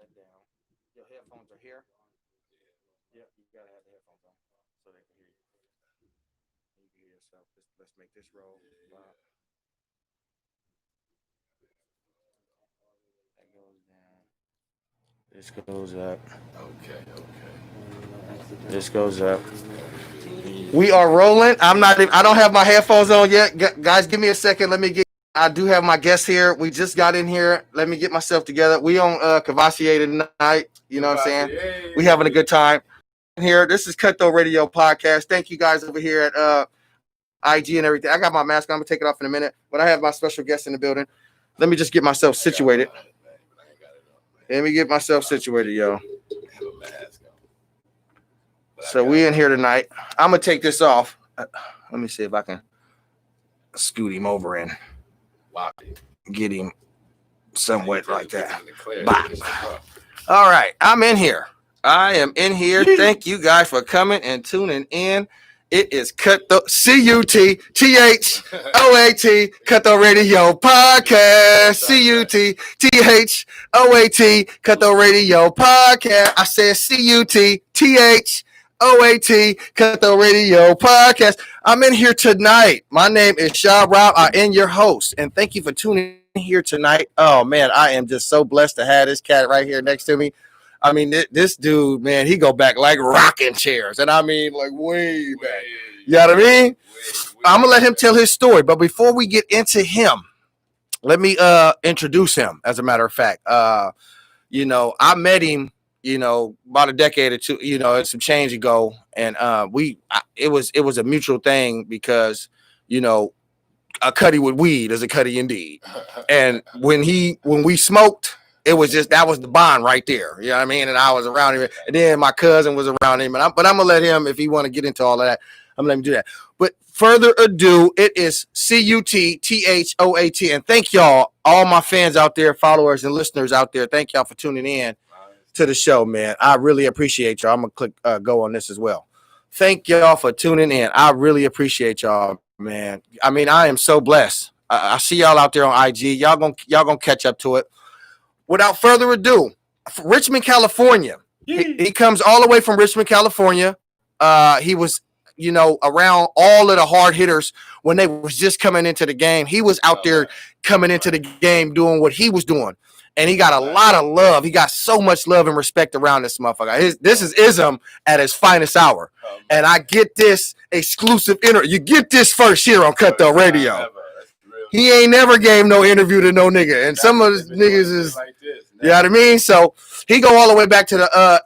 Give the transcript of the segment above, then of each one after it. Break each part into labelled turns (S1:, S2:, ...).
S1: that down. Your headphones are here. Yep, you gotta have the headphones on so they can hear you. You can hear yourself. Let's make this roll. That goes down. This goes up.
S2: Okay.
S1: This goes up. We are rolling. I don't have my headphones on yet. Guys, give me a second. I do have my guests here. We just got in here. Let me get myself together. We on Cavassier tonight. You know what I'm saying? We having a good time here. This is Cutthroat Radio Podcast. Thank you guys over here at IG and everything. I got my mask on. I'm gonna take it off in a minute, but I have my special guest in the building. Let me just get myself situated. Let me get myself situated, yo. So we in here tonight. I'm gonna take this off. Let me see if I can scoot him over and get him somewhat like that. All right, I'm in here. I am in here. Thank you guys for coming and tuning in. It is Cutthroat CUTTHOAT Cutthroat Radio Podcast. CUTTHOAT Cutthroat Radio Podcast. I said CUTTHOAT Cutthroat Radio Podcast. I'm in here tonight. My name is Shaw Rob. I am your host, and thank you for tuning in here tonight. Oh man, I am just so blessed to have this cat right here next to me. I mean, this dude, man, he go back like rocking chairs. And I mean, like way back. You know what I mean? I'm going to let him tell his story. But before we get into him, let me introduce him, as a matter of fact. I met him, about a decade or two, and some change ago. And it was a mutual thing because, a cutty with weed is a cutty indeed. And when we smoked, it was just, that was the bond right there. You know what I mean? And I was around him. And then my cousin was around him. But I'm going to let him, if he want to get into all of that, I'm going to let him do that. But further ado, it is CUTTHOAT. And thank y'all, all my fans out there, followers and listeners out there. Thank y'all for tuning in to the show, man. I really appreciate y'all. I'm going to click go on this as well. Thank y'all for tuning in. I really appreciate y'all, man. I mean, I am so blessed. I see y'all out there on IG. Y'all gonna catch up to it. Without further ado, Richmond, California. He comes all the way from Richmond, California. He was, around all of the hard hitters when they was just coming into the game. He was out there coming into the game doing what he was doing. And he got a lot of love. He got so much love and respect around this motherfucker. This is Ism at his finest hour. And I get this exclusive interview. You get this first here on Cutthroat Radio. He ain't never gave no interview to no nigga. And some of these niggas is, you know what I mean? So he go all the way back to the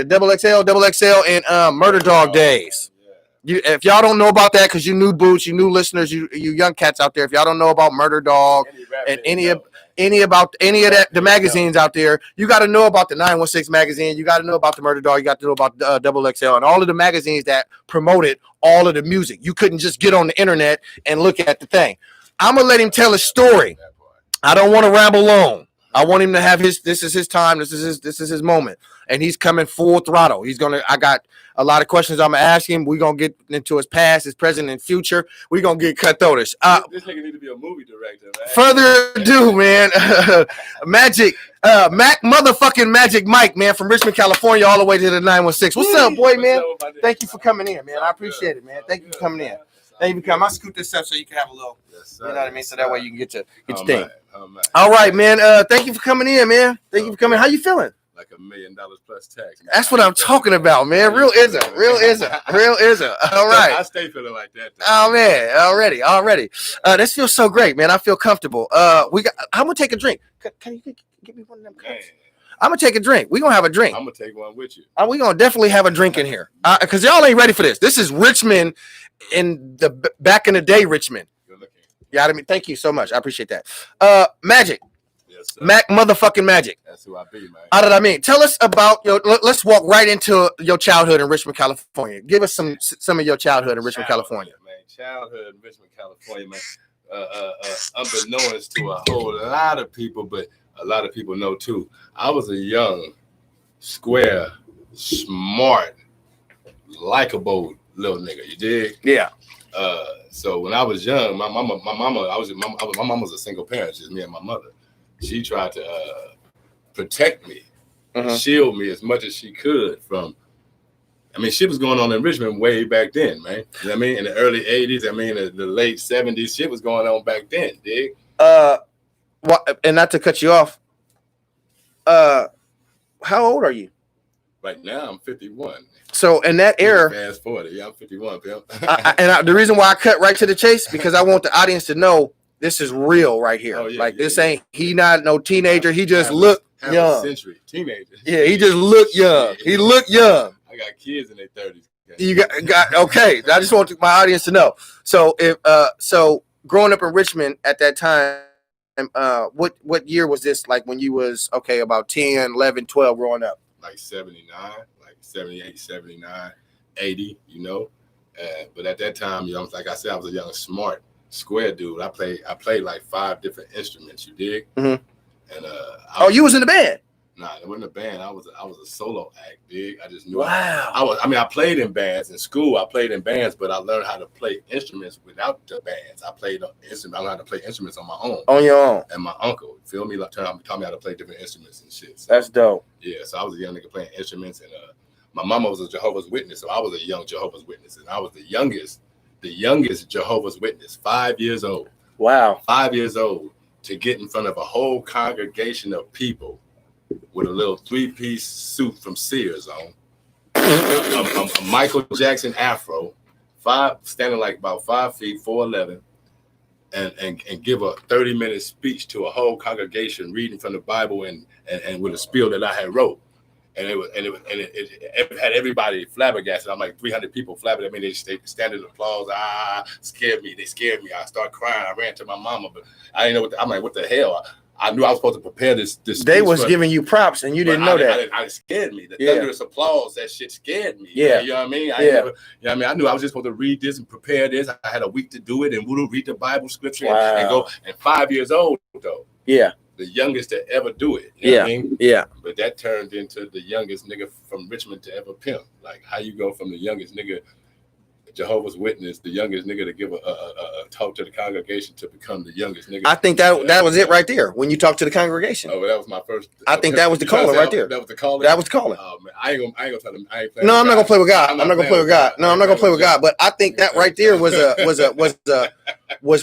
S1: double XL and Murder Dog days. If y'all don't know about that, because you new boots, you new listeners, you young cats out there, if y'all don't know about Murder Dog and any of that, the magazines out there, you got to know about the 916 magazine. You got to know about the Murder Dog. You got to know about Double XL and all of the magazines that promoted all of the music. You couldn't just get on the internet and look at the thing. I'm going to let him tell his story. I don't want to ramble on. I want him to have this is his time. This is his moment. And he's coming full throttle. I got a lot of questions I'm going to ask him. We're going to get into his past, his present, and future. We're going to get cutthroatish.
S2: This nigga need to be a movie director, man.
S1: Further ado, man. Motherfucking Magic Mike, man, from Richmond, California, all the way to the 916. What's up, boy, man? Thank you for coming in, man. I appreciate it, man. Thank you for coming in. Thank you for coming. I'll scoot this up so you can have a little, you know what I mean? So that way you can get your thing. All right, man. Thank you for coming in, man. Thank you for coming. How you feeling?
S2: Like $1 million plus tax.
S1: That's what I'm talking about, man. Real isn't. All right.
S2: I stay feeling like that.
S1: Oh man, already. This feels so great, man. I feel comfortable. I'm gonna take a drink. Can you give me one of them cups? I'm gonna take a drink. We're gonna have a drink.
S2: I'm gonna take one with you.
S1: We're gonna definitely have a drink in here. Because y'all ain't ready for this. This is Richmond in the back in the day, Richmond.
S2: Good looking.
S1: Yeah, I mean, thank you so much. I appreciate that. Magic.
S2: Yes,
S1: Mac motherfucking Magic.
S2: That's who I be, man.
S1: How did I mean? Tell us about let's walk right into your childhood in Richmond, California. Give us some of your childhood in Richmond, California.
S2: Man, childhood in Richmond, California, man. Unbeknownst to a whole lot of people, but a lot of people know too. I was a young, square, smart, likable little nigga. You dig?
S1: Yeah.
S2: So when I was young, my mama was a single parent, just me and my mother. She tried to protect me, shield me as much as she could from. I mean, shit was going on in Richmond way back then, man. You know what I mean? In the early 80s, I mean, the late 70s, shit was going on back then, dig?
S1: And not to cut you off, how old are you?
S2: Right now, I'm 51.
S1: So in that era,
S2: fast forward, yeah, I'm 51, pimp.
S1: The reason why I cut right to the chase, because I want the audience to know this is real right here.
S2: Oh, yeah,
S1: this ain't he not no teenager. He just looked young.
S2: Century teenager.
S1: Yeah, he just looked young. He looked young.
S2: I got kids in their 30s.
S1: You got okay. I just want my audience to know. So if so growing up in Richmond at that time, what year was this, like when you was about 10, 11, 12 growing up?
S2: Like 79, like 78, 79, 80, you know. But at that time, you know, like I said, I was a young, smart, square dude. I played like 5 different instruments, you dig?
S1: Mm-hmm.
S2: And
S1: you was in the band?
S2: Nah, it wasn't a band. I was a solo act, dig. I just knew.
S1: Wow.
S2: I played in bands in school. I played in bands, but I learned how to play instruments without the bands. I learned how to play instruments on my own.
S1: On your own.
S2: And my uncle, feel me, taught me how to play different instruments and shit. So,
S1: that's dope.
S2: Yeah, so I was a young nigga playing instruments, and my mama was a Jehovah's Witness, so I was a young Jehovah's Witness, and I was the youngest Jehovah's Witness, 5 years old.
S1: Wow.
S2: 5 years old to get in front of a whole congregation of people with a little 3-piece suit from Sears on, a Michael Jackson afro, standing like about 5 feet, 4'11", and give a 30-minute speech to a whole congregation reading from the Bible and with a spiel that I had wrote. And it had everybody flabbergasted. I'm like 300 people flabbergasted. I mean, they standing applause. Scared me. They scared me. I started crying. I ran to my mama, but I didn't know I'm like, what the hell? I knew I was supposed to prepare this.
S1: They was giving you props, and you didn't know that.
S2: It scared me. The thunderous applause, that shit scared me.
S1: Yeah.
S2: You know what I mean? I knew I was just supposed to read this and prepare this. I had a week to do it, and we'll read the Bible scripture and go. And 5 years old, though.
S1: Yeah.
S2: The youngest to ever do it. You know what I mean?
S1: Yeah.
S2: But that turned into the youngest nigga from Richmond to ever pimp. Like, how you go from the youngest nigga, Jehovah's Witness, the youngest nigga to give a talk to the congregation, to become the youngest nigga. I
S1: think that was it right there when you talked to the congregation.
S2: Oh, that was my first.
S1: I think that was the calling right there.
S2: That was the calling.
S1: That was the calling.
S2: Oh man, I ain't gonna tell them. I ain't
S1: playing. No, I'm not gonna play with God. I'm not gonna play with God. No, I'm not gonna play with God. But I think that right there was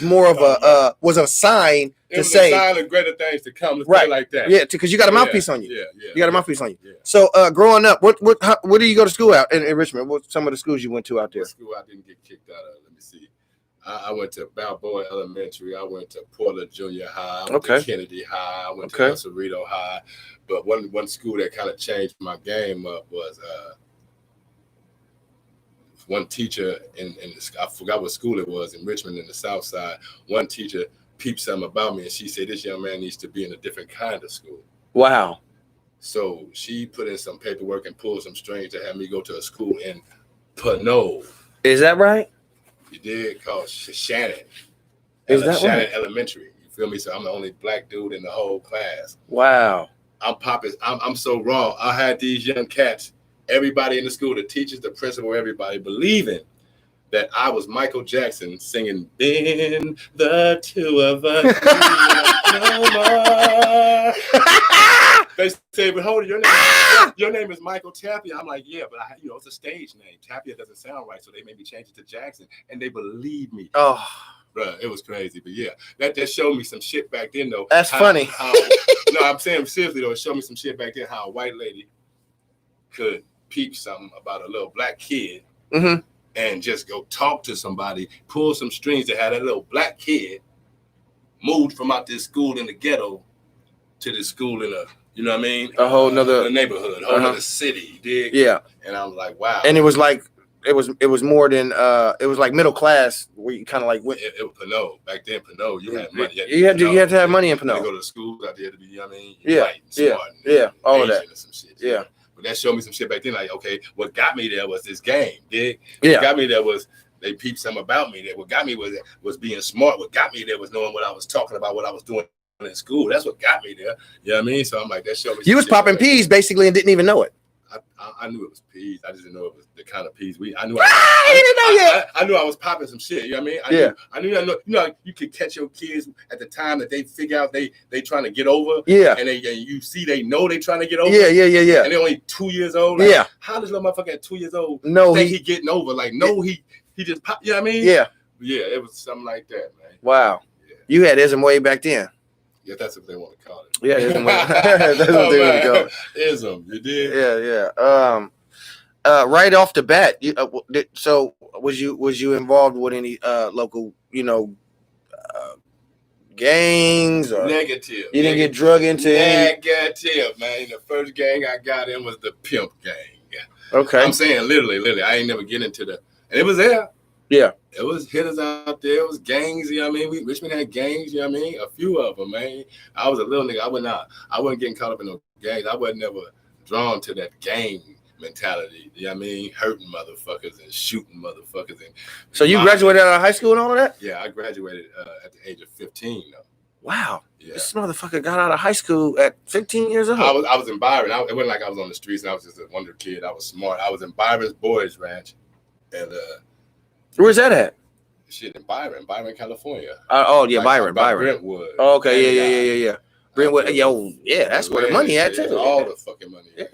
S1: more of a sign to say.
S2: It was a sign of greater things to come.
S1: Right,
S2: like that.
S1: Yeah, because you got a mouthpiece on you.
S2: Yeah.
S1: You got a mouthpiece on you. Yeah. So, growing up, what do you go to school out in Richmond? What some of the schools you went to out there?
S2: What school I didn't get kicked out of? Let me see. I went to Balboa Elementary. I went to Porter Junior High. I went to Kennedy High. I went to El Cerrito High. But one school that kind of changed my game up was one teacher in I forgot what school it was in Richmond in the South Side. One teacher peeped something about me, and she said, this young man needs to be in a different kind of school.
S1: Wow. So
S2: she put in some paperwork and pulled some strings to have me go to a school in Pinole.
S1: Is that right?
S2: You did, called Shannon.
S1: Is that
S2: Shannon
S1: right?
S2: Elementary. You feel me? So I'm the only black dude in the whole class.
S1: Wow.
S2: I'm so raw. I had these young cats, everybody in the school, the teachers, the principal, everybody believing that I was Michael Jackson singing "Then the Two of Us." No more. They say, but hold it, your name is Michael Tapia. I'm like, yeah, but it's a stage name. Tapia doesn't sound right, so they made me change it to Jackson, and they believe me.
S1: Oh,
S2: bro, it was crazy, but yeah, that just showed me some shit back then, though.
S1: That's funny.
S2: No, I'm saying seriously though, it showed me some shit back then. How a white lady could peep something about a little black kid.
S1: Mm-hmm.
S2: And just go talk to somebody, pull some strings that had a little black kid moved from out this school in the ghetto to this school in a
S1: whole nother
S2: neighborhood, a whole nother city, you dig?
S1: Yeah.
S2: And I was like, wow.
S1: And it was like it was more than it was like middle class where you kind of like went.
S2: It was Pinole. Back then, Pinole, you had money.
S1: You had to have money in Pinole.
S2: You go to school out there to be, white and smart
S1: all of that.
S2: And some shit,
S1: yeah.
S2: But that showed me some shit back then. Like, okay, what got me there was this game, dig?
S1: Yeah.
S2: What got me there was they peeped something about me. That what got me was being smart. What got me there was knowing what I was talking about, what I was doing in school. That's what got me there. You know what I mean? So I'm like, that showed me.
S1: You was popping peas basically and didn't even know it.
S2: I knew it was peas. I just didn't know it was the kind of peas we. I knew.
S1: You didn't know yet.
S2: I knew I was popping some shit. You know what I mean? I knew. You know, you could catch your kids at the time that they figure out they trying to get over.
S1: Yeah.
S2: And you see they know they trying to get over.
S1: Yeah.
S2: And they're only 2 years old. Like,
S1: yeah.
S2: How does little motherfucker at 2 years old
S1: think
S2: he getting over? Like he just pop. You know what I mean?
S1: Yeah.
S2: Yeah. It was something like that, man.
S1: Wow.
S2: Yeah.
S1: You had ism way back then.
S2: Yeah, that's what they want to call it.
S1: Yeah, ism. That's what they want to call it.
S2: Ism. You did.
S1: Yeah. Right off the bat, so was you involved with any local, gangs or
S2: Negative?
S1: You didn't get drug into any?
S2: Negative, man. The first gang I got in was the pimp gang.
S1: Okay.
S2: I'm saying literally. I ain't never get into and it was there.
S1: Yeah.
S2: It was hitters out there. It was gangs. You know what I mean? Richmond had gangs. You know what I mean? A few of them, man. I was a little nigga. I wasn't getting caught up in no gangs. I wasn't never drawn to that gang mentality. You know what I mean? Hurting motherfuckers and shooting motherfuckers.
S1: So you graduated out of high school and all of that?
S2: Yeah, I graduated at the age of 15 though.
S1: Wow.
S2: Yeah.
S1: This motherfucker got out of high school at 15 years old.
S2: I was in Byron. It wasn't like I was on the streets and I was just a wonder kid. I was smart. I was in Byron's Boys Ranch. And
S1: where's that at?
S2: Shit in Byron, California.
S1: Byron.
S2: Brentwood.
S1: Oh, okay, yeah. Brentwood, that's where the money at too.
S2: All the fucking money.
S1: Yeah.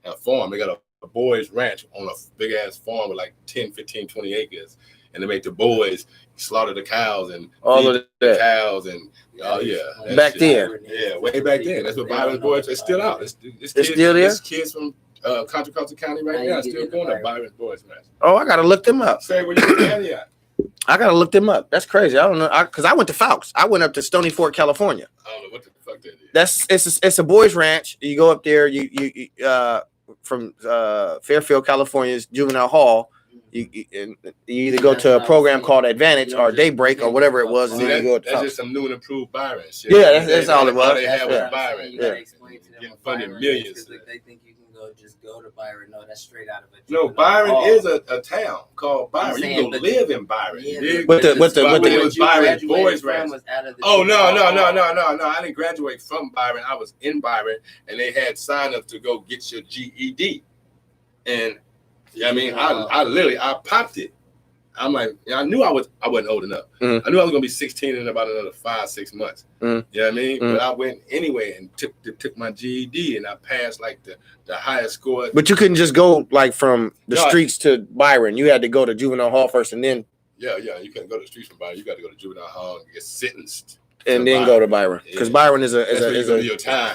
S2: A farm. They got a boys ranch on a big ass farm with like 10, 15, 20 acres. And they make the boys slaughter the cows and
S1: all of
S2: the cows and
S1: back then.
S2: Yeah, way back then. That's what Byron's Boys. It's still out. It's
S1: still there.
S2: It's kids from Contra Costa County right now still going to Byron's Boys ranch.
S1: Oh, I gotta look them up.
S2: Say where you at?
S1: I gotta look them up. That's crazy. I don't know because I went to Fouts. I went up to Stony Fort, California.
S2: I don't know what the fuck that is.
S1: It's a boys ranch. You go up there. You from Fairfield, California's juvenile hall. You either go to a program called Advantage or Daybreak or whatever it was, and then you go.
S2: That's just some new and improved Byron shit.
S1: Yeah, that's all it was.
S2: All they have was Byron.
S3: You gotta explain to them
S2: Getting
S3: what
S2: funded
S3: Byron
S2: millions.
S3: is, 'cause they think you can just go to Byron. No, that's straight out of a
S2: No,
S3: juvenile
S2: Byron
S3: hall.
S2: is a town called Byron.
S3: I'm saying,
S2: You can
S3: but
S2: live in Byron.
S3: Yeah,
S2: You dig?
S1: With the-
S2: It was
S3: you
S2: Byron's
S3: graduated
S2: Boys
S3: from
S2: Ranch.
S3: was out of the
S2: Oh no!
S3: juvenile hall.
S2: I didn't graduate from Byron. I was in Byron, and they had sign-ups to go get your GED. And I mean, I literally popped it. I'm like, I knew I wasn't old enough.
S1: Mm.
S2: I knew I was gonna be 16 in about another 5-6 months.
S1: Mm.
S2: You know what I mean?
S1: Mm.
S2: But I went anyway and took my GED, and I passed like the highest score.
S1: But you couldn't just go like from the
S2: No,
S1: streets to Byron. You had to go to juvenile hall first, and then
S2: Yeah, you couldn't go to the streets from Byron. You got to go to juvenile hall and get sentenced.
S1: go to Byron because
S2: Yeah.
S1: Byron is
S2: That's where you
S1: is
S2: go
S1: a
S2: to your time.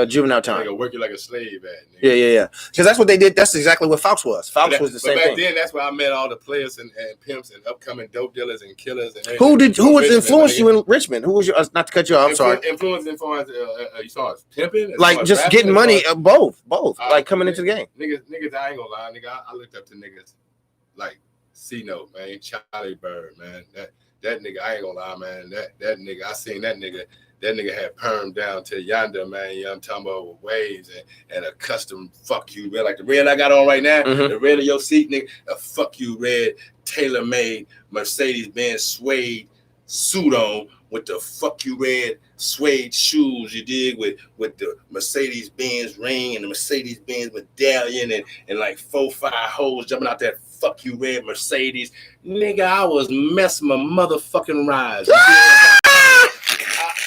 S1: juvenile
S2: Time.
S1: time.
S2: Like work you like a slave at. Nigga.
S1: Yeah. Because that's what they did. That's exactly what Fouts was. Fouts was the same
S2: back
S1: thing.
S2: then, that's where I met all the players and pimps and upcoming dope dealers and killers. And
S1: Who was influenced you
S2: in?
S1: in Richmond? Who was your? Not to cut you off. I'm sorry.
S2: Influence as far as you saw us pimping, as
S1: Like
S2: far as
S1: just
S2: rapping,
S1: getting
S2: as
S1: money.
S2: far as-
S1: Both. Like coming into the game.
S2: Niggas, I ain't gonna lie, nigga. I looked up to niggas like C-Note, man, Charlie Bird, man. That nigga, I ain't gonna lie, man. That nigga, I seen that nigga. That nigga had perm down to yonder, man. You know, I'm talking about with waves and a custom fuck you red, like the red I got on right now.
S1: Mhm.
S2: The red of your seat, nigga. A fuck you red, tailor-made Mercedes-Benz suede suit on with the fuck you red suede shoes, you dig, with the Mercedes-Benz ring and the Mercedes-Benz medallion and like 4-5 hoes jumping out that fuck you red Mercedes. Nigga, I was messing my motherfucking rise.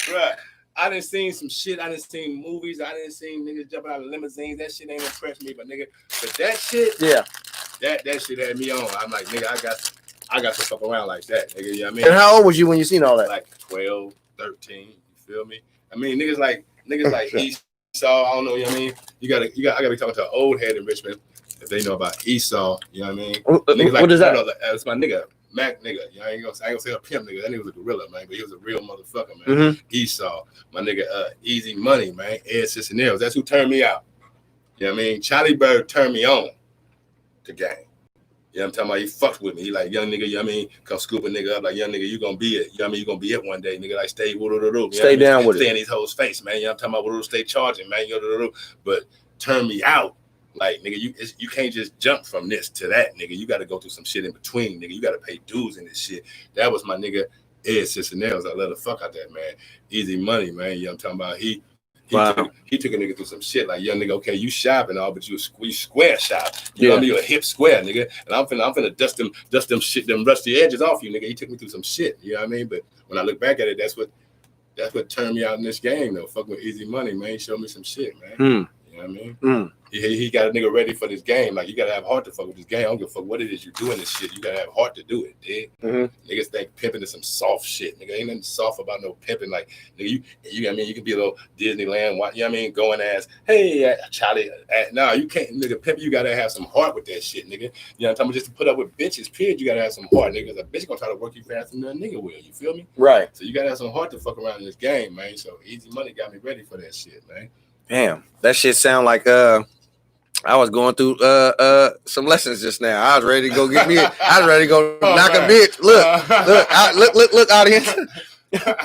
S2: Bruh, I done seen some shit. I done seen movies. I done seen niggas jumping out of limousines. That shit ain't impressed me, but that shit,
S1: Yeah.
S2: that shit had me on. I'm like, nigga, I got to fuck around like that, nigga. You know what I mean?
S1: And how old was you when you seen all that?
S2: Like 12, 13. You feel me? I mean, niggas like Esau. I don't know. You know what I mean? I gotta be talking to an old head in Richmond if they know about Esau. You know what I mean? Niggas like,
S1: What is that?
S2: That's my nigga. Mac nigga, you know, I ain't gonna say a pimp nigga. That nigga was a gorilla, man, but he was a real motherfucker, man.
S1: Mhm.
S2: Esau, my nigga, Easy Money, man. Ed Cisneros, that's who turned me out. You know what I mean? Charlie Bird turned me on to gang. You know what I'm talking about? He fucked with me. He like, young nigga, you know what I mean? Come scoop a nigga up like, young nigga, you gonna be it. You know what I mean? You gonna be it one day, nigga. Like, stay woo-doo-doo-doo.
S1: Stay down with it.
S2: Stay in these hoes' face, man. You know what I'm talking about? Woo-doo, stay charging, man. You but turn me out. Like, nigga, you can't just jump from this to that, nigga. You got to go through some shit in between, nigga. You got to pay dues in this shit. That was my nigga, Ed Cisneros. I love the fuck out that, man. Easy Money, man. You know what I'm talking about? He took a nigga through some shit. Like, young nigga, okay, you shop and all, but you square shop. You know what I mean? You a hip square, nigga. And I'm finna dust them shit, them rusty edges off you, nigga. He took me through some shit. You know what I mean? But when I look back at it, that's what turned me out in this game, though. Fucking with Easy Money, man. He showed me some shit, man. You know what I mean? He got a nigga ready for this game. Like, you gotta have heart to fuck with this game. I don't give a fuck what it is you doing this shit. You gotta have heart to do it, dig? Niggas think pimping is some soft shit. Nigga, ain't nothing soft about no pimping. Like, nigga, you know what I mean? You can be a little Disneyland, you know what I mean? Going as, hey, Charlie. No, you can't, nigga, pimp. You gotta have some heart with that shit, nigga. You know what I'm talking about? Just to put up with bitches, period, you gotta have some heart, nigga. A bitch gonna try to work you faster than a nigga will. You feel me?
S1: Right.
S2: So you gotta have some heart to fuck around in this game, man. So Easy Money got me ready for that shit, man.
S1: Damn, that shit sound like I was going through some lessons just now. I was ready to go get me. I was ready to go knock a bitch. Look, audience.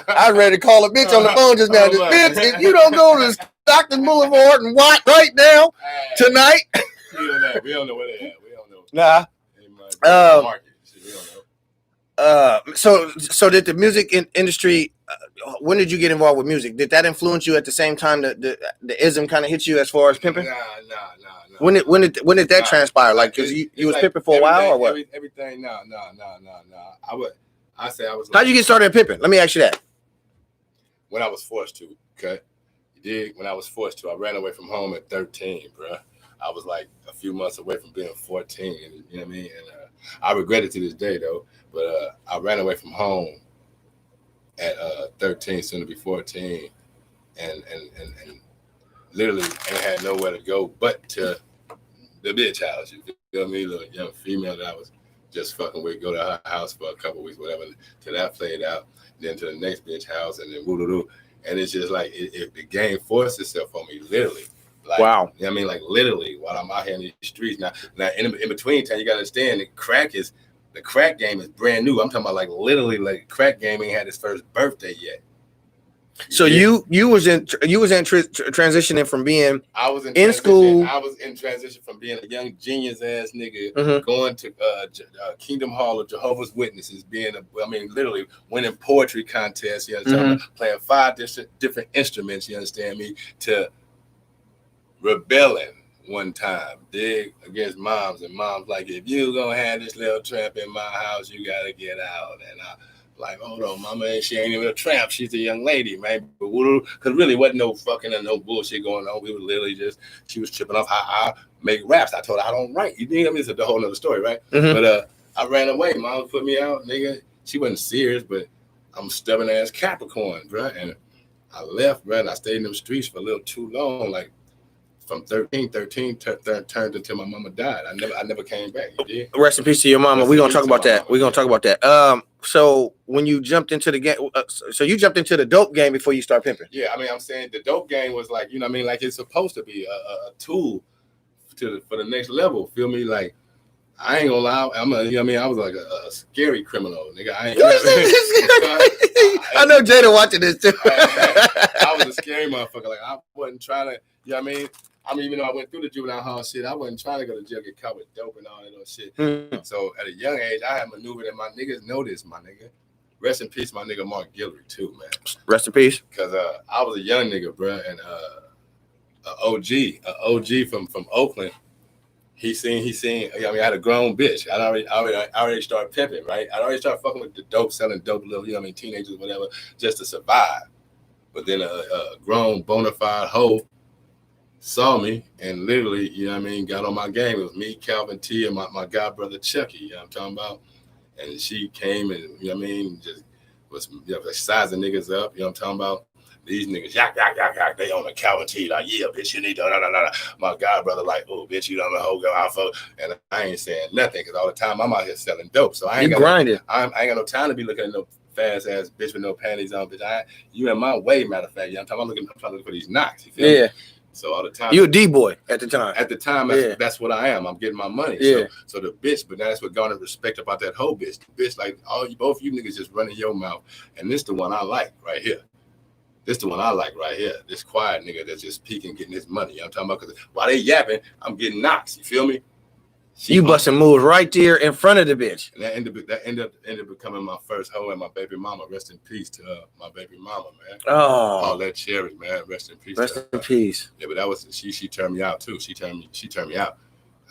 S1: I was ready to call a bitch on the phone just now. This bitch, if you don't go to Stockton Boulevard and watch right now tonight.
S2: We don't know where they at. We don't know.
S1: Nah.
S2: Market. We
S1: So
S2: don't know.
S1: did the music industry? When did you get involved with music? Did that influence you at the same time that the ism kind of hit you as far as pimping?
S2: Nah.
S1: When did that transpire? Like, because you was pimping for a while or what?
S2: Everything. No. I was.
S1: How'd you get started at pimping? Let me ask you that.
S2: When I was forced to, okay? You dig? When I was forced to, I ran away from home at 13, bro. I was like a few months away from being 14. You know what I mean? And I regret it to this day, though. But I ran away from home at 13, soon to be 14, and literally ain't had nowhere to go but to the bitch house. You feel me? The young female that I was just fucking with, go to her house for a couple weeks, whatever, till that played out, then to the next bitch house, and then woo-doo-doo. And it's just like, if the game forced itself on me, literally. Like,
S1: wow.
S2: You know what I mean? Like, literally, while I'm out here in the streets. Now in between time, you got to understand, the crack game is brand new. I'm talking about, like, literally, like, crack game ain't had its first birthday yet.
S1: So you was in transitioning from being in school.
S2: I was in transition from being a young genius ass nigga going to Kingdom Hall of Jehovah's Witnesses, literally winning poetry contests. You understand? Playing 5 different instruments. You understand me? To rebelling one time, dig, against moms, and moms like, if you gonna have this little tramp in my house, you gotta get out. And I like, hold on, mama, she ain't even a tramp. She's a young lady, man. But because really wasn't no fucking and no bullshit going on. We were literally just, she was tripping off how I make raps. I told her I don't write. You think? I mean, it's a whole nother story, right? But I ran away. Mom put me out, nigga. She wasn't serious, but I'm stubborn ass Capricorn, bro. And I left, bro. And I stayed in them streets for a little too long, like from 13 turned until my mama died. I never came back. You did?
S1: Rest in peace to your mama. We're gonna talk about that. We're gonna talk about that. So when you jumped into the game, so you jumped into the dope game before you start pimping.
S2: Yeah, I mean, I'm saying the dope game was like, you know what I mean? Like, it's supposed to be a tool for the next level. Feel me? Like, I ain't gonna lie, you know what I mean? I was like a scary criminal, nigga.
S1: I know Jada watching this too.
S2: I was a scary motherfucker. Like, I wasn't trying to, you know what I mean? I mean, even though I went through the juvenile hall shit, I wasn't trying to go to jail, get caught with dope and all that other shit. So at a young age, I had maneuvered, and my niggas know this, my nigga. Rest in peace, my nigga Mark Guillory too, man.
S1: Rest in peace.
S2: Because I was a young nigga, bro, and an OG from Oakland. He seen. I mean, I had a grown bitch. I already started pimping, right? I already started fucking with the dope, selling dope, little, you know what I mean, teenagers, whatever, just to survive. But then a grown bona fide hoe saw me and literally, you know what I mean, got on my game. It was me, Calvin T, and my god brother Chucky, you know what I'm talking about? And she came and, you know what I mean, just was, you know, like sizing niggas up, you know what I'm talking about? These niggas, yak, they on the Calvin T, like, yeah, bitch, you need to, My god brother, like, oh, bitch, you don't know how to go out for, and I ain't saying nothing, because all the time I'm out here selling dope, so I ain't
S1: grinding.
S2: I ain't got no time to be looking at no fast ass bitch with no panties on, bitch. You in my way, matter of fact, you know what I'm talking about? I'm trying to look for these knocks, you feel me? So all the time,
S1: you a D-boy at the time.
S2: At the time, that's what I am. I'm getting my money. So the bitch, but that's what garnered respect about that whole bitch. The bitch, like, both you niggas just running your mouth, and this the one I like right here. This quiet nigga that's just peeking, getting his money. You know what I'm talking about? Because while they yapping, I'm getting knocks. You feel me? She
S1: You
S2: owned
S1: busting moves right there in front of the bitch.
S2: And that ended up becoming my first hoe and my baby mama. Rest in peace to my baby mama, man.
S1: Oh,
S2: Paulette Cherry, man. Rest in peace.
S1: rest
S2: to
S1: in
S2: her.
S1: peace.
S2: Yeah, but that was she turned me out too. She turned me out.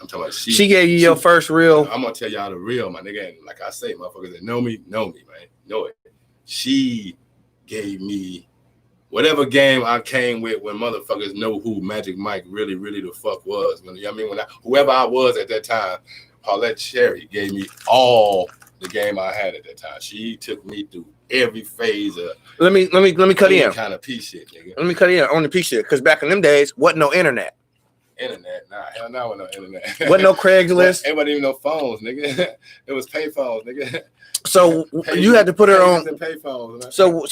S2: I'm talking about
S1: She gave you your first real.
S2: I'm gonna tell y'all the real, my nigga. And like I say, motherfuckers that know me, man. Know it. She gave me whatever game I came with when motherfuckers know who Magic Mike really the fuck was. When you know what I mean, whoever I was at that time, Paulette Cherry gave me all the game I had at that time. She took me through every phase of
S1: Let me cut in.
S2: kind of piece shit, nigga.
S1: Let me cut in on the piece shit because back in them days, wasn't no internet,
S2: Internet, nah, hell no, wasn't no internet.
S1: wasn't no Craigslist.
S2: It wasn't even no phones, nigga. It was pay phones, nigga.
S1: So you had to put her on.
S2: Pay phones, man.
S1: So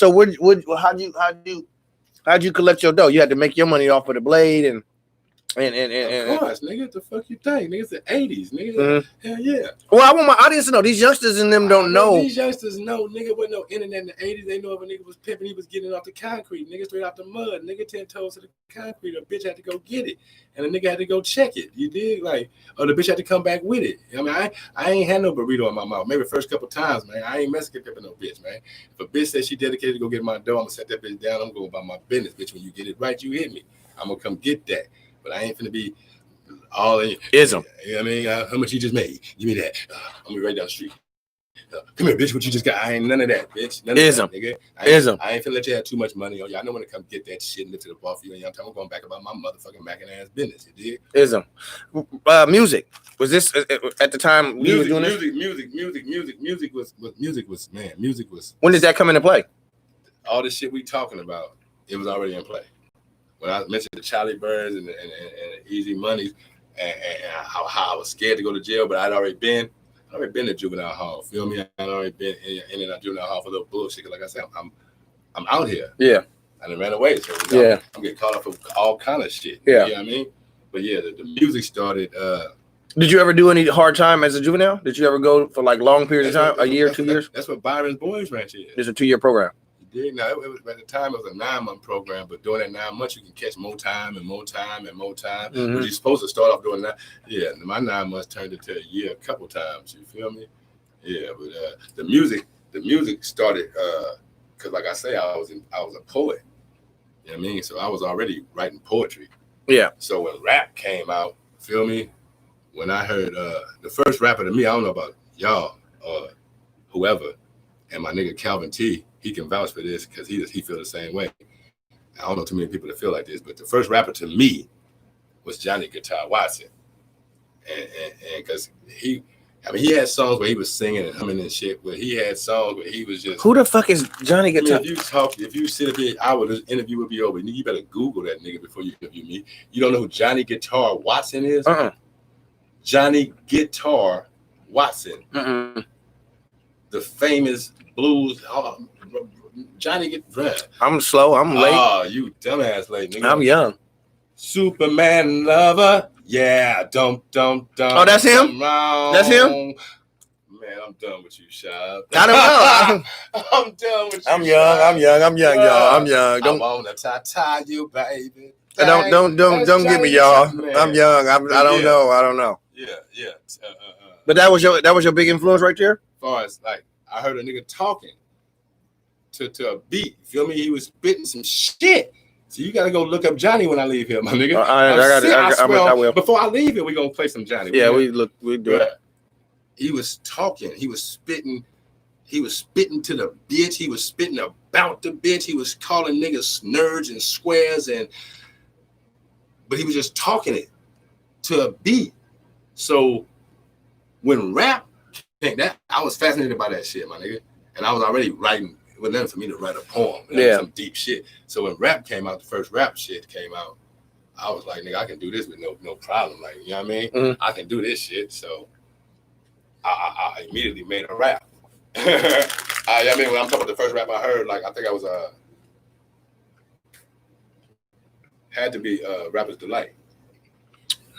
S1: how'd you collect your dough? You had to make your money off of the blade and
S2: Of course, nigga. What the fuck you think? Nigga, it's the 80s, nigga.
S1: Mm-hmm.
S2: Hell yeah.
S1: Well, I want my audience to know. These youngsters and them don't know.
S2: These youngsters know, nigga, wasn't no internet in the 80s. They know if a nigga was pimping, he was getting off the concrete. Nigga straight out the mud. Nigga 10 toes to the concrete. A bitch had to go get it. And the nigga had to go check it. You dig? Like, or the bitch had to come back with it. I mean, I ain't had no burrito in my mouth. Maybe the first couple times, man. I ain't Mexican pimping no bitch, man. If a bitch says she dedicated to go get my dough, I'm gonna set that bitch down. I'm going about my business, bitch. When you get it right, you hit me. I'm gonna come get that. But I ain't finna be all in
S1: Ism.
S2: You know what I mean? How much you just made? Give me that. I'm gonna be right down the street. Come here, bitch. What you just got? I ain't none of that, bitch. None of
S1: Ism.
S2: that, nigga. I ain't finna let you have too much money on you. I know when to come get that shit and lift it up off you. And I'm going back about my motherfucking macking ass business. You dig?
S1: Ism. Music. Was this at the time you were doing this?
S2: Music was man. Music was.
S1: When did that come into play?
S2: All the shit we talking about, it was already in play. When I mentioned the Charlie Birds and Easy Money, and how I was scared to go to jail, but I'd already been to juvenile hall. Feel me? I'd already been in and out juvenile hall for a little bullshit. Cause like I said, I'm out here.
S1: Yeah.
S2: I done ran away. So
S1: yeah.
S2: I'm getting caught up for all kind of shit.
S1: Yeah.
S2: You know what I mean? But yeah, the music started.
S1: Did you ever do any hard time as a juvenile? Did you ever go for like long periods of time? A year, 2 years?
S2: That's what Byron's Boys Ranch is.
S1: It's a 2-year program.
S2: Now, it was, at the time, it was a 9-month program, but during that 9 months, you can catch more time and more time and more time.
S1: Mm-hmm.
S2: But you're supposed to start off doing that. Yeah, my 9 months turned into a year a couple times. You feel me? Yeah, but the music started because, like I say, I was a poet. You know what I mean? So I was already writing poetry.
S1: Yeah.
S2: So when rap came out, feel me? When I heard the first rapper to me, I don't know about y'all or whoever, and my nigga Calvin T. He can vouch for this because he feel the same way. I don't know too many people that feel like this, but the first rapper to me was Johnny Guitar Watson, and because he had songs where he was singing and humming and shit, but he had songs where he was just.
S1: Who the fuck is Johnny Guitar?
S2: I mean, if you sit up here, this interview would be over. You better Google that nigga before you interview me. You don't know who Johnny Guitar Watson is? Johnny Guitar Watson, the famous blues. Johnny
S1: I'm slow. I'm late.
S2: Oh, you dumbass late nigga.
S1: I'm young.
S2: Superman lover. Yeah. Don't.
S1: Oh, that's him? That's him?
S2: Man, I'm done with you, Shab.
S1: I don't know.
S2: I'm done with you.
S1: I'm young, y'all. I'm young.
S2: Don't wanna tie you, baby.
S1: Don't get me, y'all. I'm young. I don't know.
S2: Yeah.
S1: But that was your big influence right there?
S2: As far as like I heard a nigga talking to a beat. Feel me? He was spitting some shit. So you gotta go look up Johnny when I leave here, my nigga. I will. Before I leave here, we gonna play some Johnny.
S1: Yeah, we do it.
S2: He was talking. He was spitting. He was spitting to the bitch. He was spitting about the bitch. He was calling niggas nerds and squares but he was just talking it to a beat. So when rap came, I was fascinated by that shit, my nigga. And I was already writing. It was nothing for me to write a poem. Some deep shit. So when rap came out, the first rap shit came out, I was like, nigga, I can do this with no problem. Like, you know what I mean?
S1: Mm-hmm.
S2: I can do this shit. So I immediately made a rap. I mean, when I'm talking about the first rap I heard, like, I think I was had to be Rapper's Delight.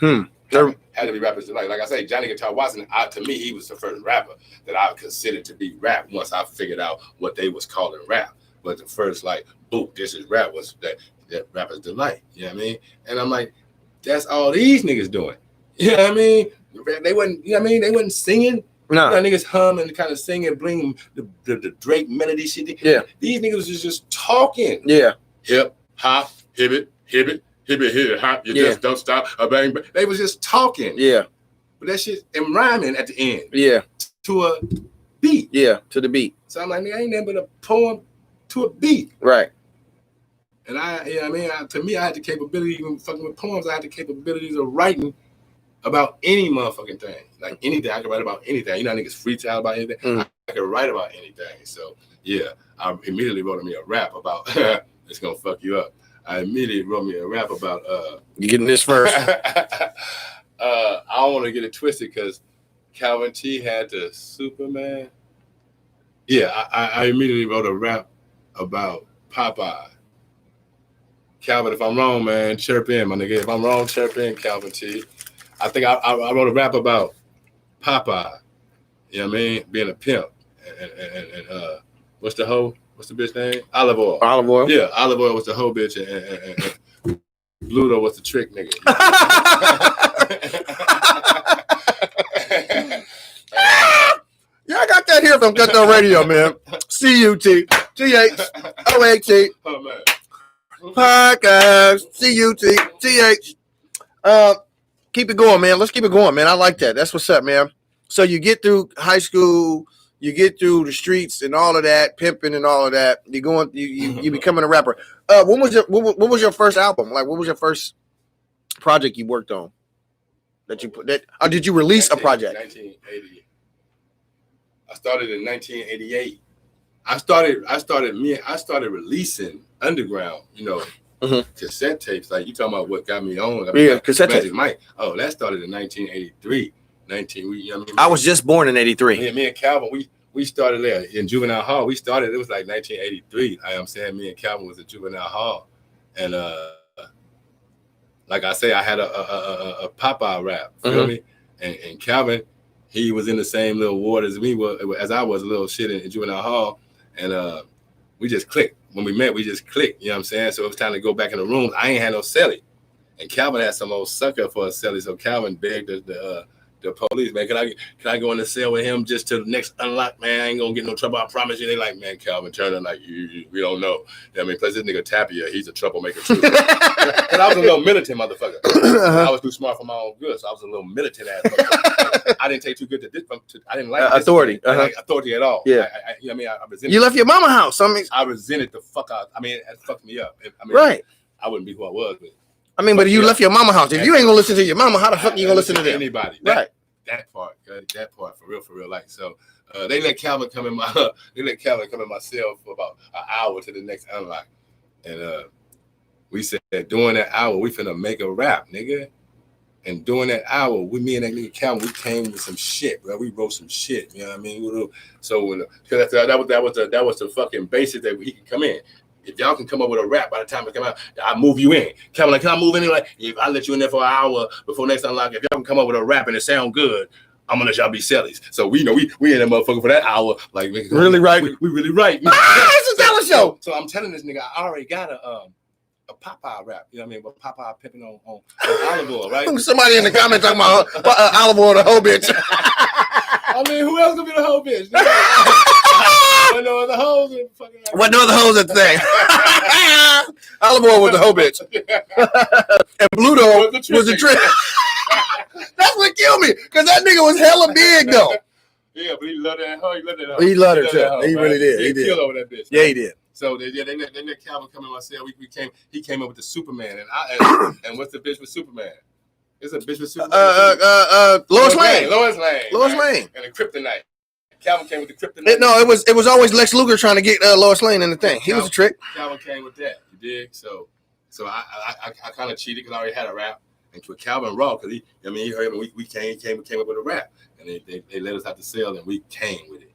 S2: Had to be Rapper's Delight. Like I say, Johnny Guitar Watson, to me, he was the first rapper that I considered to be rap once I figured out what they was calling rap. But the first, like, boom, this is rap, was that Rapper's Delight. You know what I mean? And I'm like, that's all these niggas doing. You know what I mean? They wasn't, you know what I mean? They wasn't singing.
S1: No.
S2: You know, niggas hum and kind of sing and bring the Drake melody shit.
S1: Yeah.
S2: These niggas was just talking.
S1: Yeah.
S2: Hip, hop, hibbit, hop. You just don't stop. Bang, bang. They was just talking.
S1: Yeah.
S2: But that shit and rhyming at the end.
S1: Yeah.
S2: To a beat.
S1: Yeah. To the beat.
S2: So I'm like, nigga, I ain't nothing but a poem to a beat.
S1: Right.
S2: And to me, I had the capability, even fucking with poems, I had the capabilities of writing about any motherfucking thing. Like anything. I could write about anything. You know, niggas freestyle about anything. I could write about anything. So yeah, I immediately wrote me a rap about it's gonna fuck you up. I immediately wrote me a rap about
S1: you getting this first.
S2: I don't want to get it twisted because Calvin T had the Superman. Yeah, I immediately wrote a rap about Popeye. Calvin, if I'm wrong, man, chirp in, my nigga. If I'm wrong, chirp in, Calvin T. I think I wrote a rap about Popeye. You know what I mean? Being a pimp. And what's the hoe? What's the bitch name? Olive Oil.
S1: Olive Oil.
S2: Yeah, Olive Oil was the hoe bitch and Bluto was the trick nigga.
S1: Yeah, I got that here from Cutthroat Radio, man. C-U-T, T-H, O-A-T.
S2: Oh, man.
S1: Podcast, C-U-T, T-H. Keep it going, man. Let's keep it going, man. I like that. That's what's up, man. So you get through high school, you get through the streets and all of that, pimping and all of that. You becoming a rapper. What was your first album? Like, what was your first project you worked on? Or did you release a project?
S2: 1980. I started in 1988. I started releasing underground, you know, cassette tapes. Like you talking about what got me on?
S1: Cassette
S2: Magic
S1: tape.
S2: Mike. Oh, that started in 1983.
S1: I was just born in 83.
S2: Me and Calvin, we started there in Juvenile Hall. It was like 1983. I am saying me and Calvin was at Juvenile Hall. And like I say, I had a Popeye rap, feel me? And Calvin, he was in the same little ward as me, as I was, a little shit in Juvenile Hall. And we just clicked. When we met, we just clicked, you know what I'm saying? So it was time to go back in the rooms. I ain't had no celly. And Calvin had some old sucker for a celly. So Calvin begged the police, man, can I go in the cell with him just till the next unlock, man? I ain't gonna get no trouble, I promise you. They like, man, Calvin Turner, like, we don't know. You know what I mean? Plus this nigga Tapia, he's a troublemaker too. But I was a little militant motherfucker. I was too smart for my own good, so I was a little militant ass motherfucker. I didn't take too good to this. I didn't like
S1: authority.
S2: I didn't like authority at all.
S1: Yeah.
S2: You know what I mean? I resented.
S1: You left your mama house.
S2: I resented the fuck out. I mean, it fucked me up. I mean,
S1: right.
S2: I wouldn't be who I was.
S1: But you left your mama house. If you ain't gonna listen to your mama, how the fuck you gonna listen to them?
S2: Anybody.
S1: Right.
S2: That part for real. Like, so they let Calvin come in my cell for about an hour to the next unlock, and we said during that hour we finna make a rap, nigga. And during that hour, me and that nigga Calvin, we came with some shit, bro. We wrote some shit, you know what I mean? So because that was the fucking basis that he can come in. If y'all can come up with a rap by the time it come out, I move you in. Calvin, like, can I move in? Like, if I let you in there for an hour before next unlock, if y'all can come up with a rap and it sound good, I'm gonna let y'all be sellies. So we in that motherfucker for that hour. Like,
S1: really right.
S2: We really right.
S1: It's a talent show.
S2: So I'm telling this nigga, I already got a Popeye rap. You know what I mean? But Popeye pimping on Olive Oil, right?
S1: Somebody in the comments talking about Olive Oil, the whole bitch.
S2: I mean, who else gonna be the whole bitch? What no other hoes in fucking.
S1: What no other hoes at the thing? Olive Oil was the whole bitch, and Bluto was the trick. That's what killed me, because that nigga was hella big though.
S2: Yeah, but he loved that hoe.
S1: He loved her too. He really did. He did.
S2: Killed over that bitch.
S1: Yeah, he did.
S2: So they let Calvin come in my cell. He came up with the Superman, and what's the bitch with Superman? It's a bitch with Superman.
S1: Lois Lane.
S2: Lois Lane.
S1: And
S2: the Kryptonite. Calvin came with the Kryptonite.
S1: It was always Lex Luger trying to get Lois Lane in the thing. He was a trick.
S2: Calvin came with that. You dig? So I kind of cheated because I already had a rap. And with Calvin Raw, because he heard me. We came up with a rap, and they let us out the cell, and we came with it.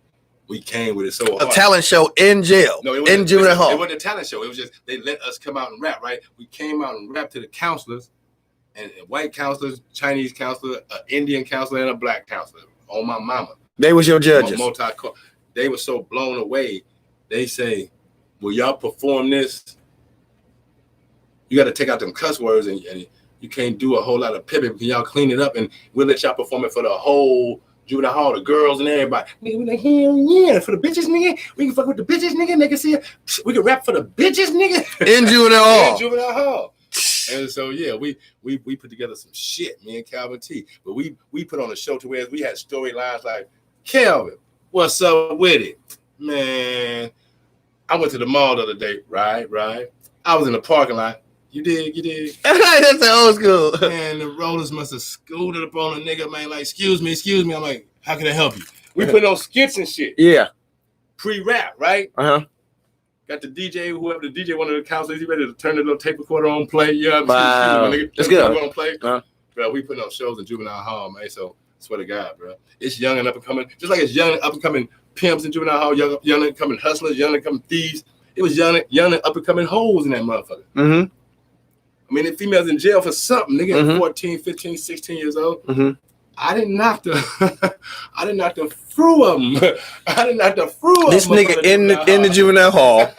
S2: We came with it so hard.
S1: A talent show in jail.
S2: No,
S1: in Juvenile Hall.
S2: It wasn't a talent show. It was just they let us come out and rap. Right? We came out and rapped to the counselors, and white counselors, Chinese counselor, an Indian counselor, and a black counselor. On my mama. They was your judges. They were so blown away. They say, "Will y'all perform this? You got to take out them cuss words and You can't do a whole lot of pimping. Can y'all clean it up and we'll let y'all perform it for the whole juvenile hall, the girls and everybody. Nigga, we like, hell yeah, for the bitches, nigga. We can fuck with the bitches, nigga. They can see it. We can rap for the bitches, nigga.
S1: In juvenile hall.
S2: In juvenile hall. And so yeah, we put together some shit, me and Calvin T. But we put on a show to where we had storylines like, Calvin, what's up with it? Man, I went to the mall the other day, right? I was in the parking lot. You did.
S1: That's the old school.
S2: Man, the rollers must have scooted up on a nigga, man. Like, excuse me. I'm like, how can I help you? We put on skits and shit.
S1: Yeah.
S2: Pre-rap, right?
S1: Uh-huh.
S2: Got the DJ, whoever the DJ, one of the counselors, he ready to turn the little tape recorder on, play. Yeah,
S1: wow. Let's go.
S2: On play. Uh-huh. Bro, we putting on shows in juvenile hall, man. So, swear to God, bro. It's young and up and coming. Just like it's young and up and coming pimps in juvenile hall, young and coming hustlers, young and coming thieves. It was young and up and coming hoes in that motherfucker.
S1: Mm-hmm.
S2: I mean, the females in jail for something. Nigga, 14, 15, 16 years old.
S1: Mm-hmm.
S2: I didn't knock the through them.
S1: This nigga in the juvenile hall